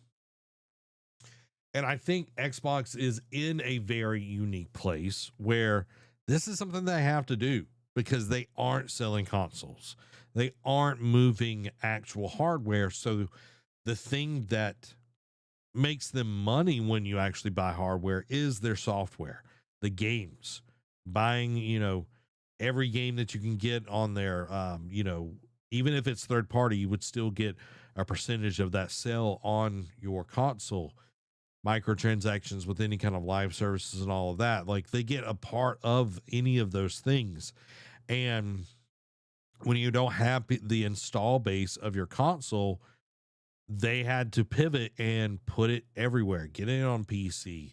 And I think Xbox is in a very unique place where this is something they have to do because they aren't selling consoles. They aren't moving actual hardware. So the thing that makes them money when you actually buy hardware is their software, the games, buying, every game that you can get on there. Even if it's third party, you would still get a percentage of that sale on your console. Microtransactions with any kind of live services and all of that, like they get a part of any of those things. And when you don't have the install base of your console, they had to pivot and put it everywhere, get it on PC.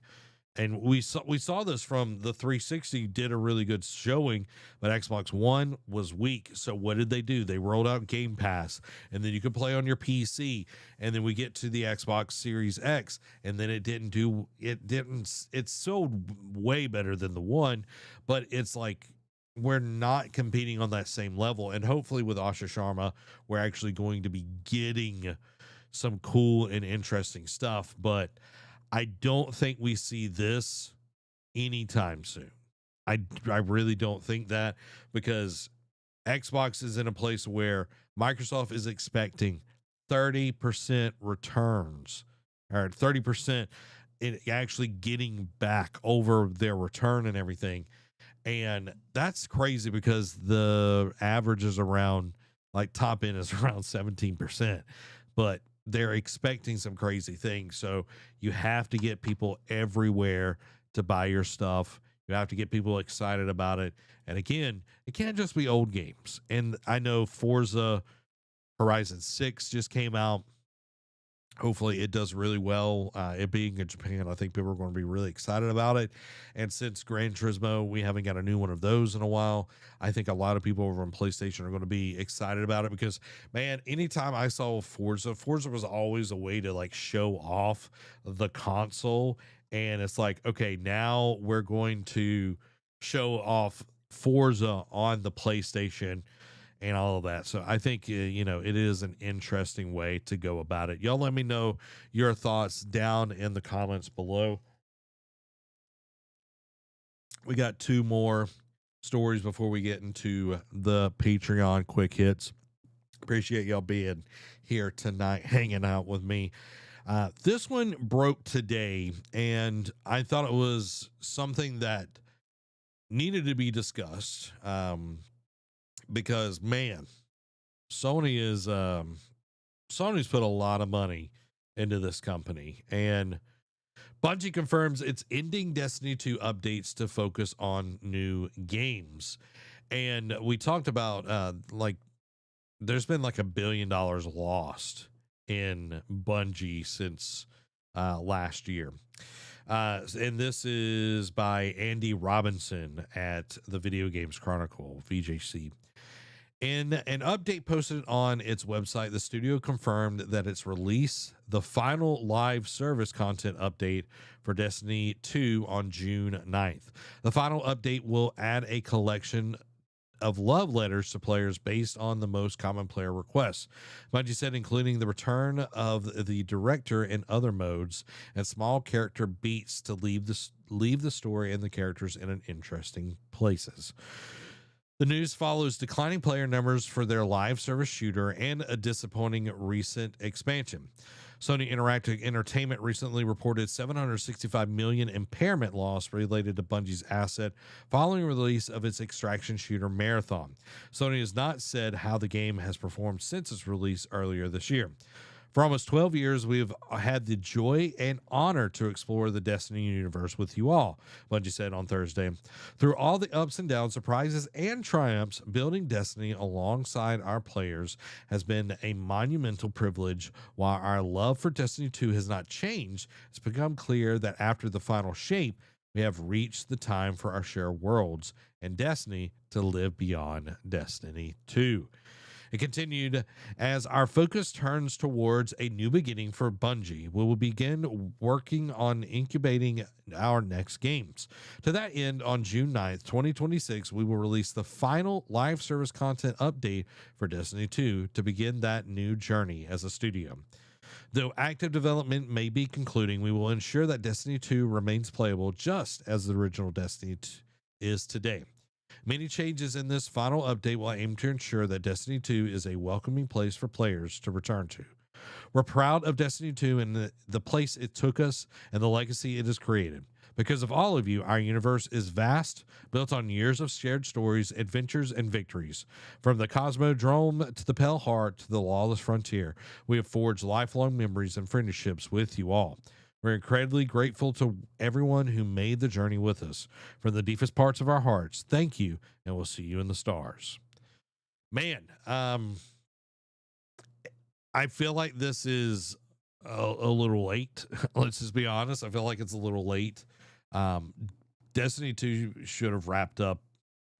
And we saw this from the 360 did a really good showing, but Xbox One was weak. So what did they do? They rolled out Game Pass, and then you could play on your PC. And then we get to the Xbox Series X, and then it sold way better than the one, but it's like we're not competing on that same level. And hopefully with Asha Sharma, we're actually going to be getting some cool and interesting stuff, but I don't think we see this anytime soon. I really don't think that, because Xbox is in a place where Microsoft is expecting 30% returns, or 30% in actually getting back over their return and everything. And that's crazy because the average is around, like top end is around 17%, but they're expecting some crazy things. So you have to get people everywhere to buy your stuff. You have to get people excited about it. And again, it can't just be old games. And I know Forza Horizon 6 just came out. Hopefully it does really well. It being in Japan, I think people are going to be really excited about it. And since Gran Turismo, we haven't got a new one of those in a while, I think a lot of people over on PlayStation are going to be excited about it because, man, anytime I saw Forza was always a way to like show off the console. And it's like, okay, now we're going to show off Forza on the PlayStation and all of that. So I think, it is an interesting way to go about it. Y'all let me know your thoughts down in the comments below. We got two more stories before we get into the Patreon quick hits. Appreciate y'all being here tonight, hanging out with me. This one broke today, and I thought it was something that needed to be discussed. Because man, Sony is Sony's put a lot of money into this company, and Bungie confirms it's ending Destiny 2 updates to focus on new games. And we talked about like there's been like $1 billion lost in Bungie since last year. And this is by Andy Robinson at the Video Games Chronicle, VJC. In an update posted on its website, the studio confirmed that its release the final live service content update for Destiny 2 on June 9th. The final update will add a collection of love letters to players based on the most common player requests. Bungie said, including the return of the director in other modes and small character beats to leave the story and the characters in an interesting places. The news follows declining player numbers for their live service shooter and a disappointing recent expansion. Sony Interactive Entertainment recently reported $765 million impairment loss related to Bungie's asset following release of its extraction shooter Marathon. Sony has not said how the game has performed since its release earlier this year. For almost 12 years, we've had the joy and honor to explore the Destiny universe with you all, Bungie said on Thursday. Through all the ups and downs, surprises, and triumphs, building Destiny alongside our players has been a monumental privilege. While our love for Destiny 2 has not changed, it's become clear that after the final shape, we have reached the time for our shared worlds and Destiny to live beyond Destiny 2. It continued, as our focus turns towards a new beginning for Bungie, we will begin working on incubating our next games. To that end, on June 9th, 2026, we will release the final live service content update for Destiny 2 to begin that new journey as a studio. Though active development may be concluding, we will ensure that Destiny 2 remains playable just as the original Destiny is today. Many changes in this final update will aim to ensure that Destiny 2 is a welcoming place for players to return to. We're proud of Destiny 2 and the place it took us and the legacy it has created. Because of all of you, our universe is vast, built on years of shared stories, adventures, and victories. From the Cosmodrome to the Pale Heart to the Lawless Frontier, we have forged lifelong memories and friendships with you all. We're incredibly grateful to everyone who made the journey with us. From the deepest parts of our hearts, thank you, and we'll see you in the stars. Man, I feel like this is a little late. Let's just be honest. I feel like it's a little late. Destiny 2 should have wrapped up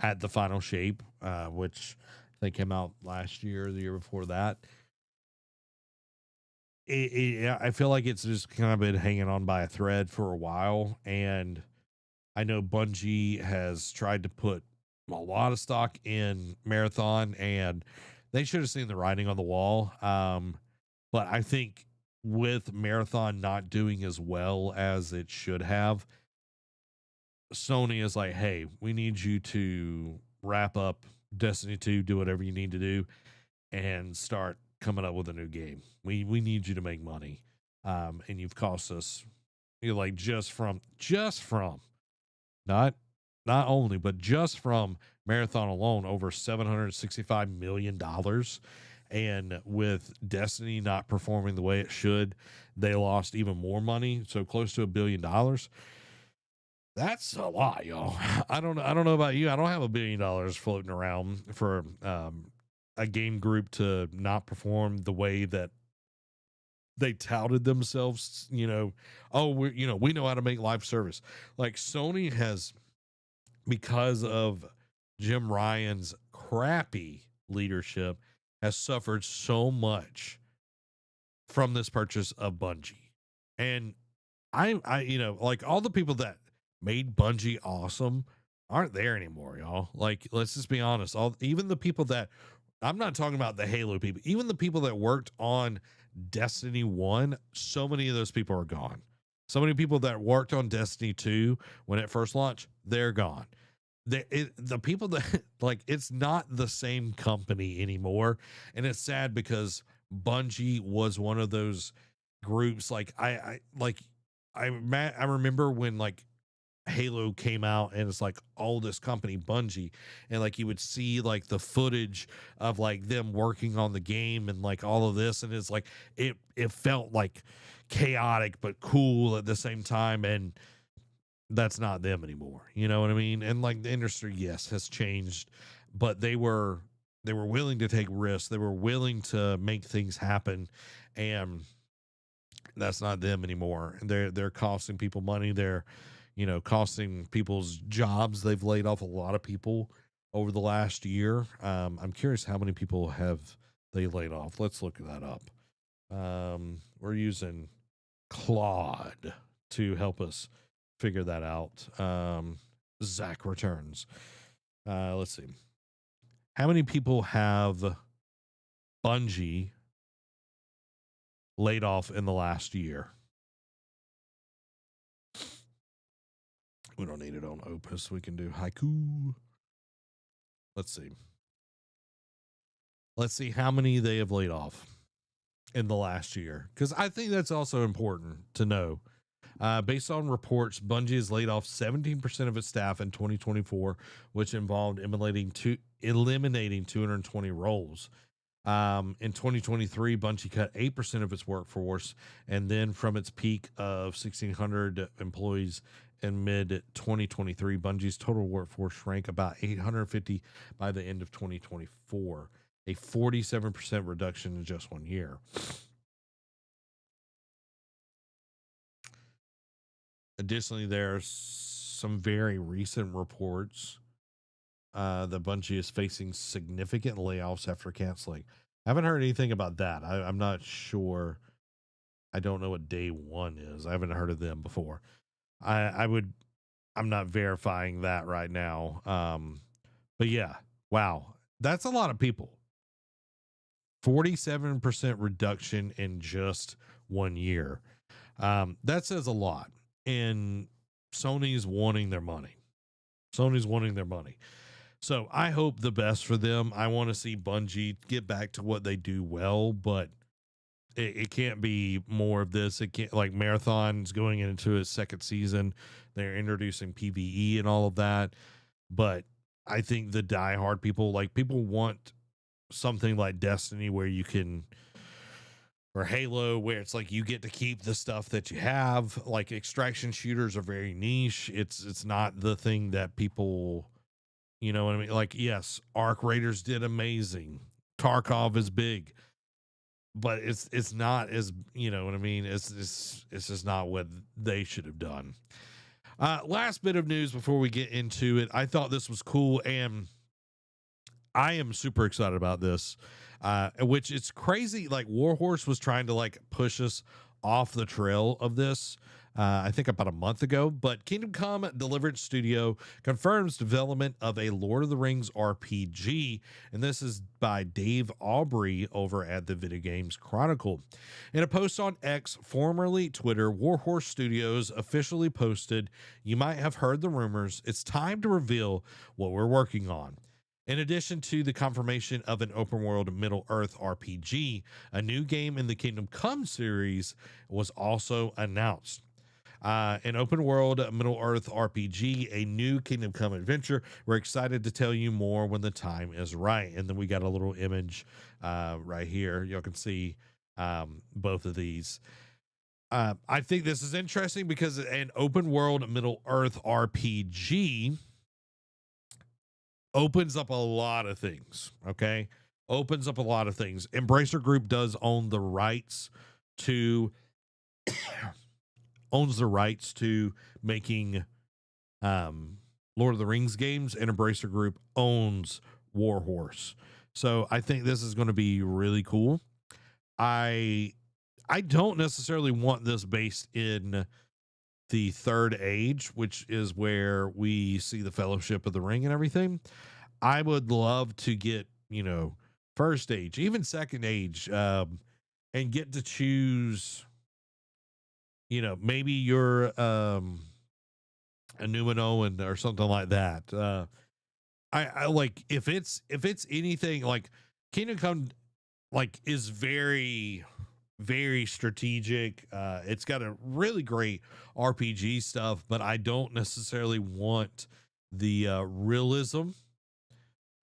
at the final shape, which I think came out last year, the year before that. I feel like it's just kind of been hanging on by a thread for a while. And I know Bungie has tried to put a lot of stock in Marathon, and they should have seen the writing on the wall. But I think with Marathon not doing as well as it should have, Sony is like, hey, we need you to wrap up Destiny 2, do whatever you need to do, and start coming up with a new game. We need you to make money. And you've cost us, like, just from not only, but just from Marathon alone, over $765 million. And with Destiny not performing the way it should, they lost even more money. So close to $1 billion. That's a lot, y'all. I don't know about you. I don't have $1 billion floating around for a game group to not perform the way that they touted themselves. We know how to make live service. Like, Sony has, because of Jim Ryan's crappy leadership, has suffered so much from this purchase of Bungie. And I like, all the people that made Bungie awesome aren't there anymore, y'all. Like, let's just be honest. Even the people that, I'm not talking about the Halo people, even the people that worked on Destiny 1, so many of those people are gone. So many people that worked on Destiny 2 when it first launched, they're gone. the people that like it's not the same company anymore, and it's sad because Bungie was one of those groups. Like I remember when like Halo came out and it's like all this company Bungie, and like you would see like the footage of like them working on the game and like all of this, and it's like it felt like chaotic but cool at the same time, and that's not them anymore. You know what I mean? And like the industry, yes, has changed, but they were willing to take risks. They were willing to make things happen, and that's not them anymore. They're costing people money. They're, costing people's jobs. They've laid off a lot of people over the last year. I'm curious how many people have they laid off. Let's look that up. We're using Claude to help us figure that out. Zach returns. Let's see. How many people have Bungie laid off in the last year? We don't need it on Opus. We can do haiku. Let's see. Let's see how many they have laid off in the last year, because I think that's also important to know. Based on reports, Bungie has laid off 17% of its staff in 2024, which involved eliminating 220 roles. In 2023, Bungie cut 8% of its workforce, and then from its peak of 1,600 employees in mid 2023, Bungie's total workforce shrank about 850 by the end of 2024, a 47% reduction in just 1 year. Additionally, there are some very recent reports that Bungie is facing significant layoffs after canceling. I haven't heard anything about that. I'm not sure. I don't know what day one is. I haven't heard of them before. I'm not verifying that right now. But yeah, wow. That's a lot of people. 47% reduction in just 1 year. That says a lot. And Sony's wanting their money. Sony's wanting their money. So I hope the best for them. I want to see Bungie get back to what they do well, but it can't be more of this. It can't, like, Marathon's going into its second season. They're introducing PvE and all of that. But I think the diehard people, like, people want something like Destiny where you can, or Halo, where it's like you get to keep the stuff that you have. Like, extraction shooters are very niche. It's not the thing that people, you know what I mean? Like, yes, Arc Raiders did amazing. Tarkov is big, but it's not as, you know what I mean? It's just not what they should have done. Last bit of news before we get into it. I thought this was cool, and I am super excited about this. Which it's crazy. Like, Warhorse was trying to like push us off the trail of this. I think about a month ago, but Kingdom Come Deliverance Studio confirms development of a Lord of the Rings RPG, and this is by Dave Aubrey over at the Video Games Chronicle. In a post on X, formerly Twitter, Warhorse Studios officially posted, "You might have heard the rumors. It's time to reveal what we're working on." In addition to the confirmation of an open world Middle Earth RPG, a new game in the Kingdom Come series was also announced. An open world Middle Earth RPG, a new Kingdom Come adventure. We're excited to tell you more when the time is right. And then we got a little image right here. Y'all can see both of these. I think this is interesting because an open world Middle Earth RPG opens up a lot of things. Okay. Opens up a lot of things. Embracer Group does own the rights to making Lord of the Rings games, and Embracer Group owns Warhorse. So I think this is going to be really cool. I don't necessarily want this based in the Third Age, which is where we see the Fellowship of the Ring and everything. I would love to get, First Age, even Second Age, and get to choose, maybe your a Numenoan or something like that. I like if it's anything like Kingdom Come like is very strategic. It's got a really great RPG stuff, but I don't necessarily want the realism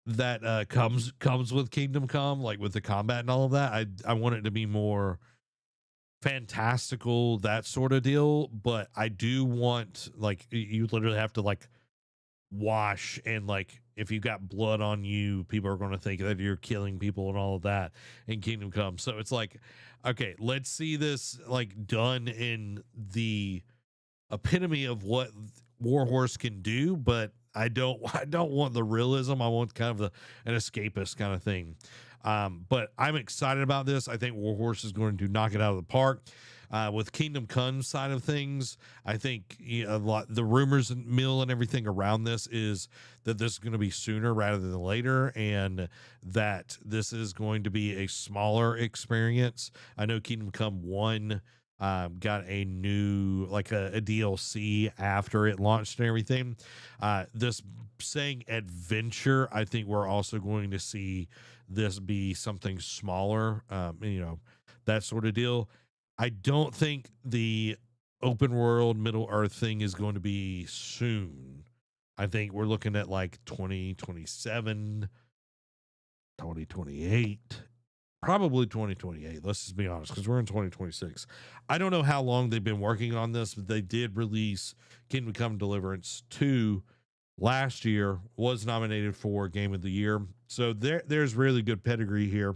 that comes with Kingdom Come, like with the combat and all of that. I want it to be more fantastical, that sort of deal. But I do want like you literally have to like wash, and like if you got blood on you, people are going to think that you're killing people and all of that in Kingdom Come. So it's like, okay, let's see this like done in the epitome of what Warhorse can do, but I don't want the realism. I want kind of an escapist kind of thing. But I'm excited about this. I think Warhorse is going to knock it out of the park. With Kingdom Come side of things, I think a lot the rumors and mill and everything around this is that this is going to be sooner rather than later, and that this is going to be a smaller experience. I know Kingdom Come 1 got a new like a DLC after it launched and everything. This saying adventure, I think we're also going to see this be something smaller, that sort of deal. I don't think the open world Middle Earth thing is going to be soon. I think we're looking at like 2027, 2028, probably 2028. Let's just be honest, because we're in 2026. I don't know how long they've been working on this, but they did release Kingdom Come Deliverance 2 last year, was nominated for Game of the Year. So there's really good pedigree here.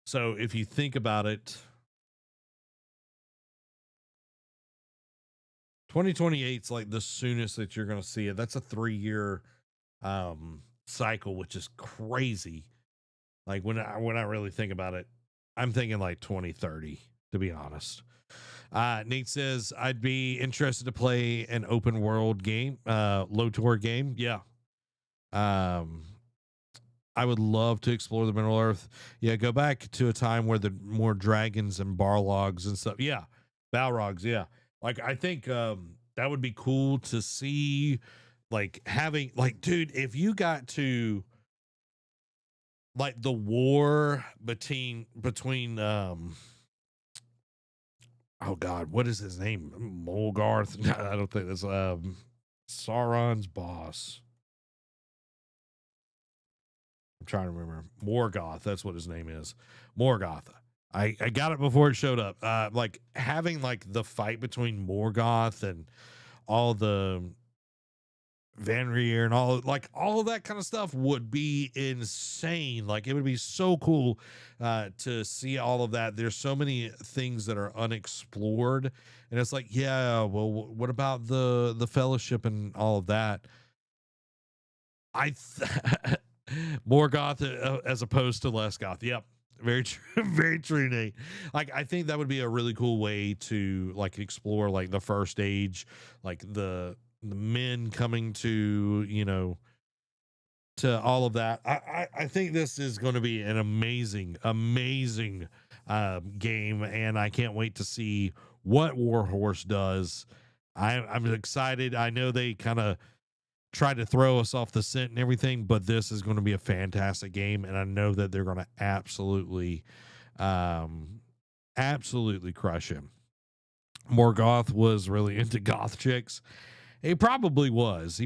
So if you think about it, 2028 is like the soonest that you're going to see it. That's a 3-year cycle, which is crazy. Like when I really think about it, I'm thinking like 2030, to be honest. Nate says I'd be interested to play an open world game, LOTR game. Yeah. Um, I would love to explore the Middle Earth. Yeah, go back to a time where the more dragons and barlogs and stuff. Yeah, balrogs. Yeah, like I think that would be cool to see. Like having like, dude, if you got to like the war between oh god, what is his name? Molgarth? I don't think that's Sauron's boss. I'm trying to remember. Morgoth, that's what his name is. Morgoth. I got it before it showed up. Like having like the fight between Morgoth and all the Vanrier and all of that kind of stuff would be insane. Like it would be so cool to see all of that. There's so many things that are unexplored, and it's like, yeah, well, what about the fellowship and all of that? More goth as opposed to less goth. Yep. Very true. Very true, Nate. Like, I think that would be a really cool way to like explore like the first age, like the men coming to, to all of that. I think this is going to be an amazing game, and I can't wait to see what Warhorse does. I'm excited. I know they kind of tried to throw us off the scent and everything, but this is going to be a fantastic game, and I know that they're going to um, absolutely crush him. Morgoth was really into goth chicks. He probably was.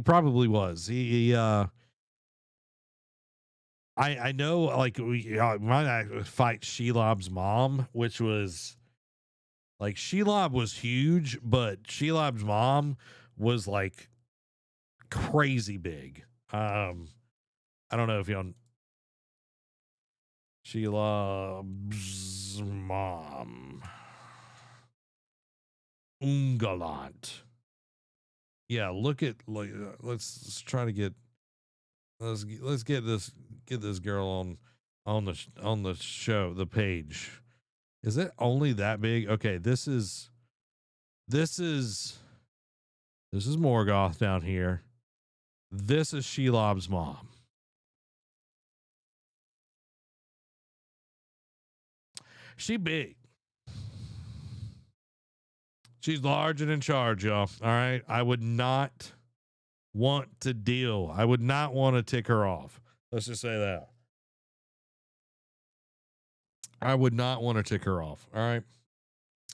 I know, like we might fight Shelob's mom, which was like Shelob was huge, but Shelob's mom was like crazy big. I don't know if y'all Shelob's mom. Ungalant. Yeah, look at like let's try to get let's get this girl on the show, the page. Is it only that big? Okay, this is Morgoth down here. This is Shelob's mom. She big. She's large and in charge, y'all. All right. I would not want to deal. I would not want to tick her off. Let's just say that. I would not want to tick her off. All right.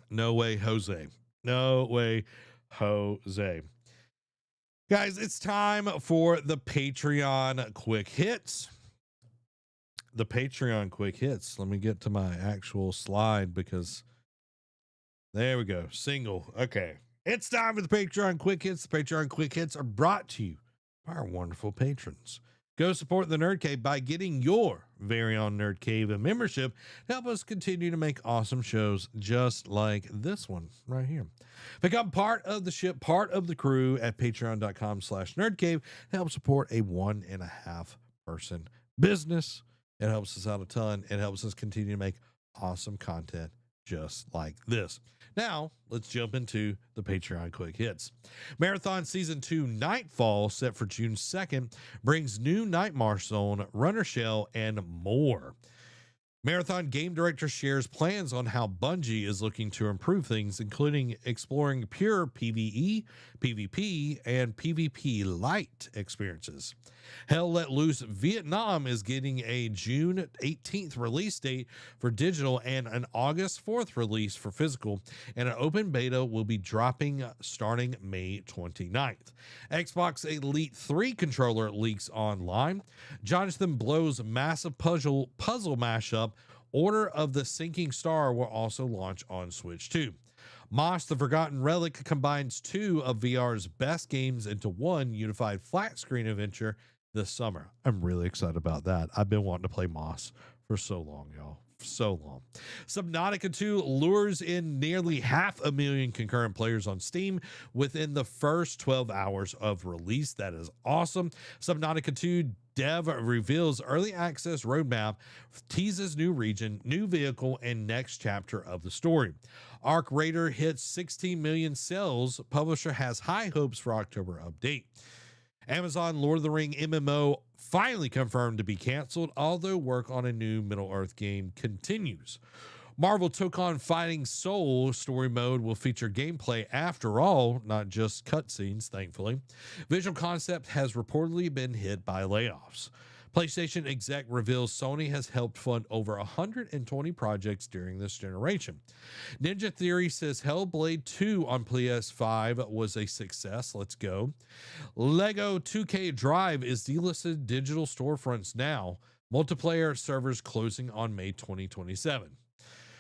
No way, Jose. No way, Jose. Guys, it's time for the Patreon quick hits. The Patreon quick hits. Let me get to my actual slide because there we go. Single. Okay. It's time for the Patreon quick hits. The Patreon quick hits are brought to you by our wonderful patrons. Go support the Nerd Cave by getting your very own Nerd Cave membership to help us continue to make awesome shows just like this one right here. Become part of the ship, part of the crew at patreon.com/nerdcave to help support a 1.5 person business. It helps us out a ton. It helps us continue to make awesome content just like this. Now, let's jump into the Patreon quick hits. Marathon Season 2 Nightfall, set for June 2nd, brings new Nightmare Zone, Runner Shell, and more. Marathon game director shares plans on how Bungie is looking to improve things, including exploring pure PvE, PvP, and PvP light experiences. Hell Let Loose Vietnam is getting a June 18th release date for digital and an August 4th release for physical, and an open beta will be dropping starting May 29th. Xbox Elite 3 controller leaks online. Jonathan Blow's massive puzzle mashup, Order of the Sinking Star, will also launch on Switch 2. Moss the Forgotten Relic combines two of VR's best games into one unified flat screen adventure this summer. I'm really excited about that. I've been wanting to play Moss for so long, y'all. So long. Subnautica 2 lures in nearly 500,000 concurrent players on Steam within the first 12 hours of release. That is awesome. Subnautica 2 dev reveals early access roadmap, teases new region, new vehicle, and next chapter of the story. Arc Raider hits 16 million sales. Publisher has high hopes for October update. Amazon Lord of the Ring MMO finally confirmed to be canceled, although work on a new Middle-earth game continues. Marvel took on Fighting Soul story mode will feature gameplay after all, not just cutscenes, thankfully. Visual Concept has reportedly been hit by layoffs. PlayStation exec reveals Sony has helped fund over 120 projects during this generation. Ninja Theory says Hellblade 2 on PS5 was a success. Let's go. Lego 2K Drive is delisted digital storefronts now. Multiplayer servers closing on May 2027.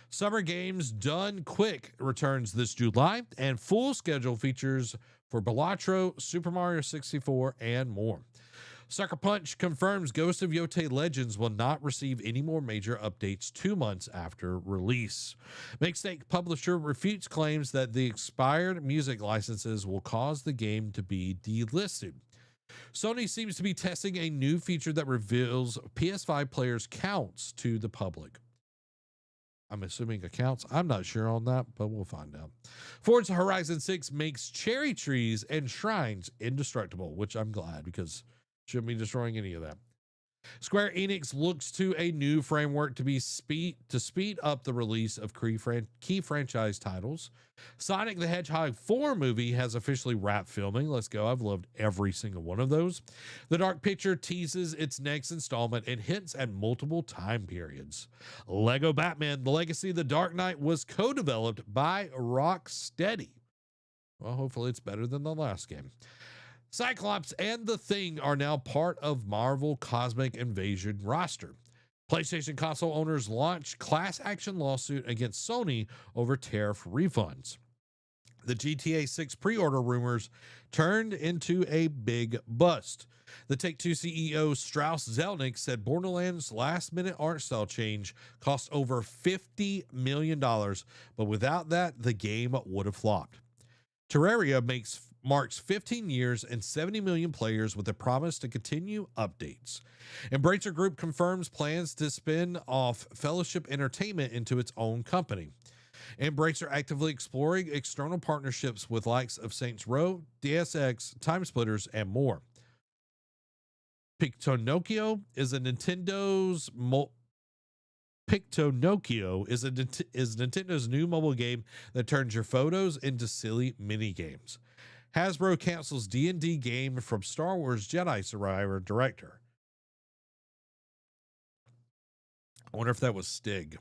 Summer Games Done Quick returns this July, and full schedule features for Balatro, Super Mario 64, and more. Sucker Punch confirms Ghost of Yotei Legends will not receive any more major updates 2 months after release. Mixtape publisher refutes claims that the expired music licenses will cause the game to be delisted. Sony seems to be testing a new feature that reveals PS5 players' counts to the public. I'm assuming accounts. I'm not sure on that, but we'll find out. Forza Horizon 6 makes cherry trees and shrines indestructible, which I'm glad because shouldn't be destroying any of that. Square Enix looks to a new framework to speed up the release of key franchise titles. Sonic the Hedgehog 4 movie has officially wrapped filming. Let's go. I've loved every single one of those. The Dark Picture teases its next installment and hints at multiple time periods. Lego Batman: The Legacy of the Dark Knight was co-developed by Rocksteady. Well, hopefully it's better than the last game. Cyclops and The Thing are now part of Marvel Cosmic Invasion roster. PlayStation console owners launch class action lawsuit against Sony over tariff refunds. The GTA 6 pre-order rumors turned into a big bust. The Take-Two CEO Strauss Zelnick said Borderlands' last-minute art style change cost over $50 million, but without that, the game would have flopped. Terraria marks 15 years and 70 million players with a promise to continue updates. Embracer Group confirms plans to spin off Fellowship Entertainment into its own company. Embracer actively exploring external partnerships with likes of Saints Row, DSX, Time Splitters, and more. Pictonocchio is a Nintendo's Pictonokio is Nintendo's new mobile game that turns your photos into silly mini games. Hasbro cancels D&D game from Star Wars Jedi Survivor director. I wonder if that was Stig.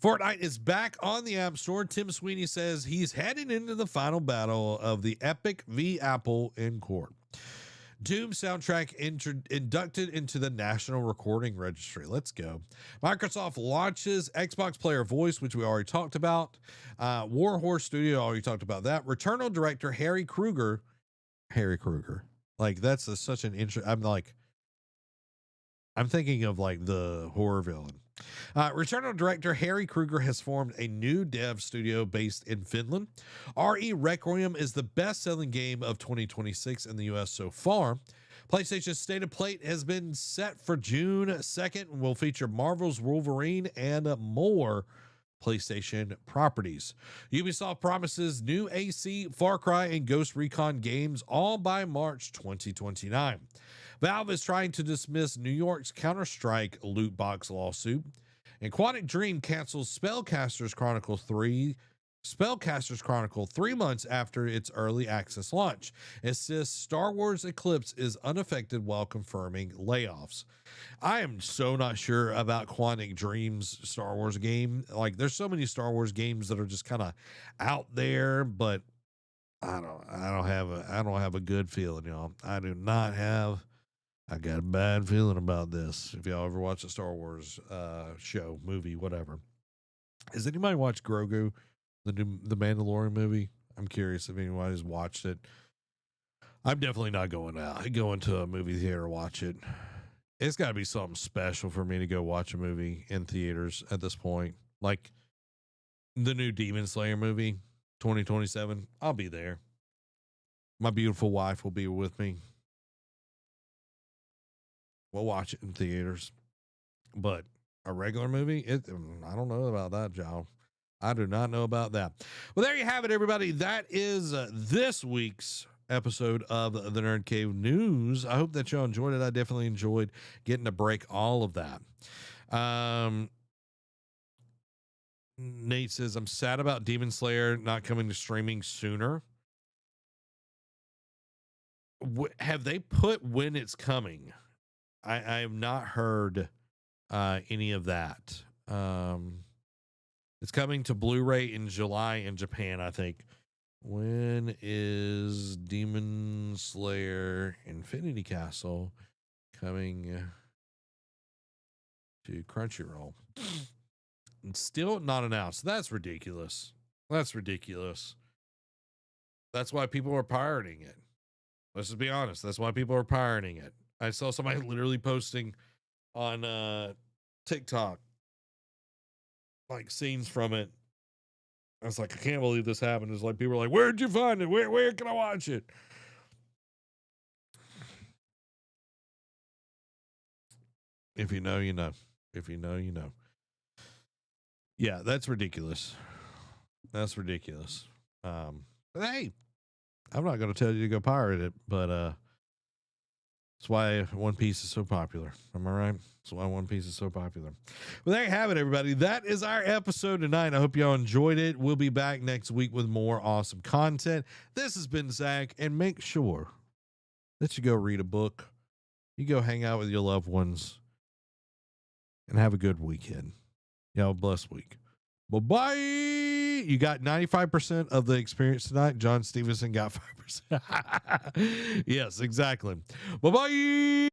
Fortnite is back on the App Store. Tim Sweeney says he's heading into the final battle of the Epic v. Apple in court. Doom soundtrack inducted into the National Recording Registry. Let's go. Microsoft launches Xbox Player Voice, which we already talked about. Warhorse Studio, already talked about that. Returnal director Harry Kruger. Like, that's such an intro. I'm thinking of like the horror villain. Returnal director Harry Kruger has formed a new dev studio based in Finland. RE Requiem is the best-selling game of 2026 in the US so far. PlayStation's State of Play has been set for June 2nd and will feature Marvel's Wolverine and more PlayStation properties. Ubisoft promises new AC, Far Cry, and Ghost Recon games all by March 2029. Valve is trying to dismiss New York's Counter-Strike loot box lawsuit. And Quantic Dream cancels Spellcasters Chronicle 3 3 months after its early access launch. It says Star Wars Eclipse is unaffected while confirming layoffs. I am so not sure about Quantic Dream's Star Wars game. Like, there's so many Star Wars games that are just kind of out there, but I don't have a good feeling, y'all. I got a bad feeling about this. If y'all ever watch a Star Wars show, movie, whatever. Has anybody watched Grogu, the Mandalorian movie? I'm curious if anybody's watched it. I'm definitely not going to a movie theater to watch it. It's got to be something special for me to go watch a movie in theaters at this point. Like the new Demon Slayer movie, 2027. I'll be there. My beautiful wife will be with me. We'll watch it in theaters. But a regular movie, I don't know about that, y'all. I do not know about that. Well, there you have it, everybody. That is this week's episode of the Nerd Cave News. I hope that y'all enjoyed it. I definitely enjoyed getting to break all of that. Nate says, I'm sad about Demon Slayer not coming to streaming sooner. Have they put when it's coming? I have not heard any of that. It's coming to Blu-ray in July in Japan, I think. When is Demon Slayer Infinity Castle coming to Crunchyroll? It's still not announced. That's ridiculous. That's why people are pirating it. Let's just be honest. That's why people are pirating it. I saw somebody literally posting on TikTok like scenes from it. I was like, I can't believe this happened. It's like people are like, where'd you find it? Where can I watch it? If you know, you know. If you know, you know. Yeah, that's ridiculous. That's ridiculous. But hey, I'm not going to tell you to go pirate it, but that's why One Piece is so popular. Am I right? That's why One Piece is so popular. Well, there you have it, everybody. That is our episode tonight. I hope y'all enjoyed it. We'll be back next week with more awesome content. This has been Zach, and make sure that you go read a book. You go hang out with your loved ones and have a good weekend. Y'all have a blessed week. Bye-bye. You got 95% of the experience tonight. John Stevenson got 5%. Yes, exactly. Bye-bye.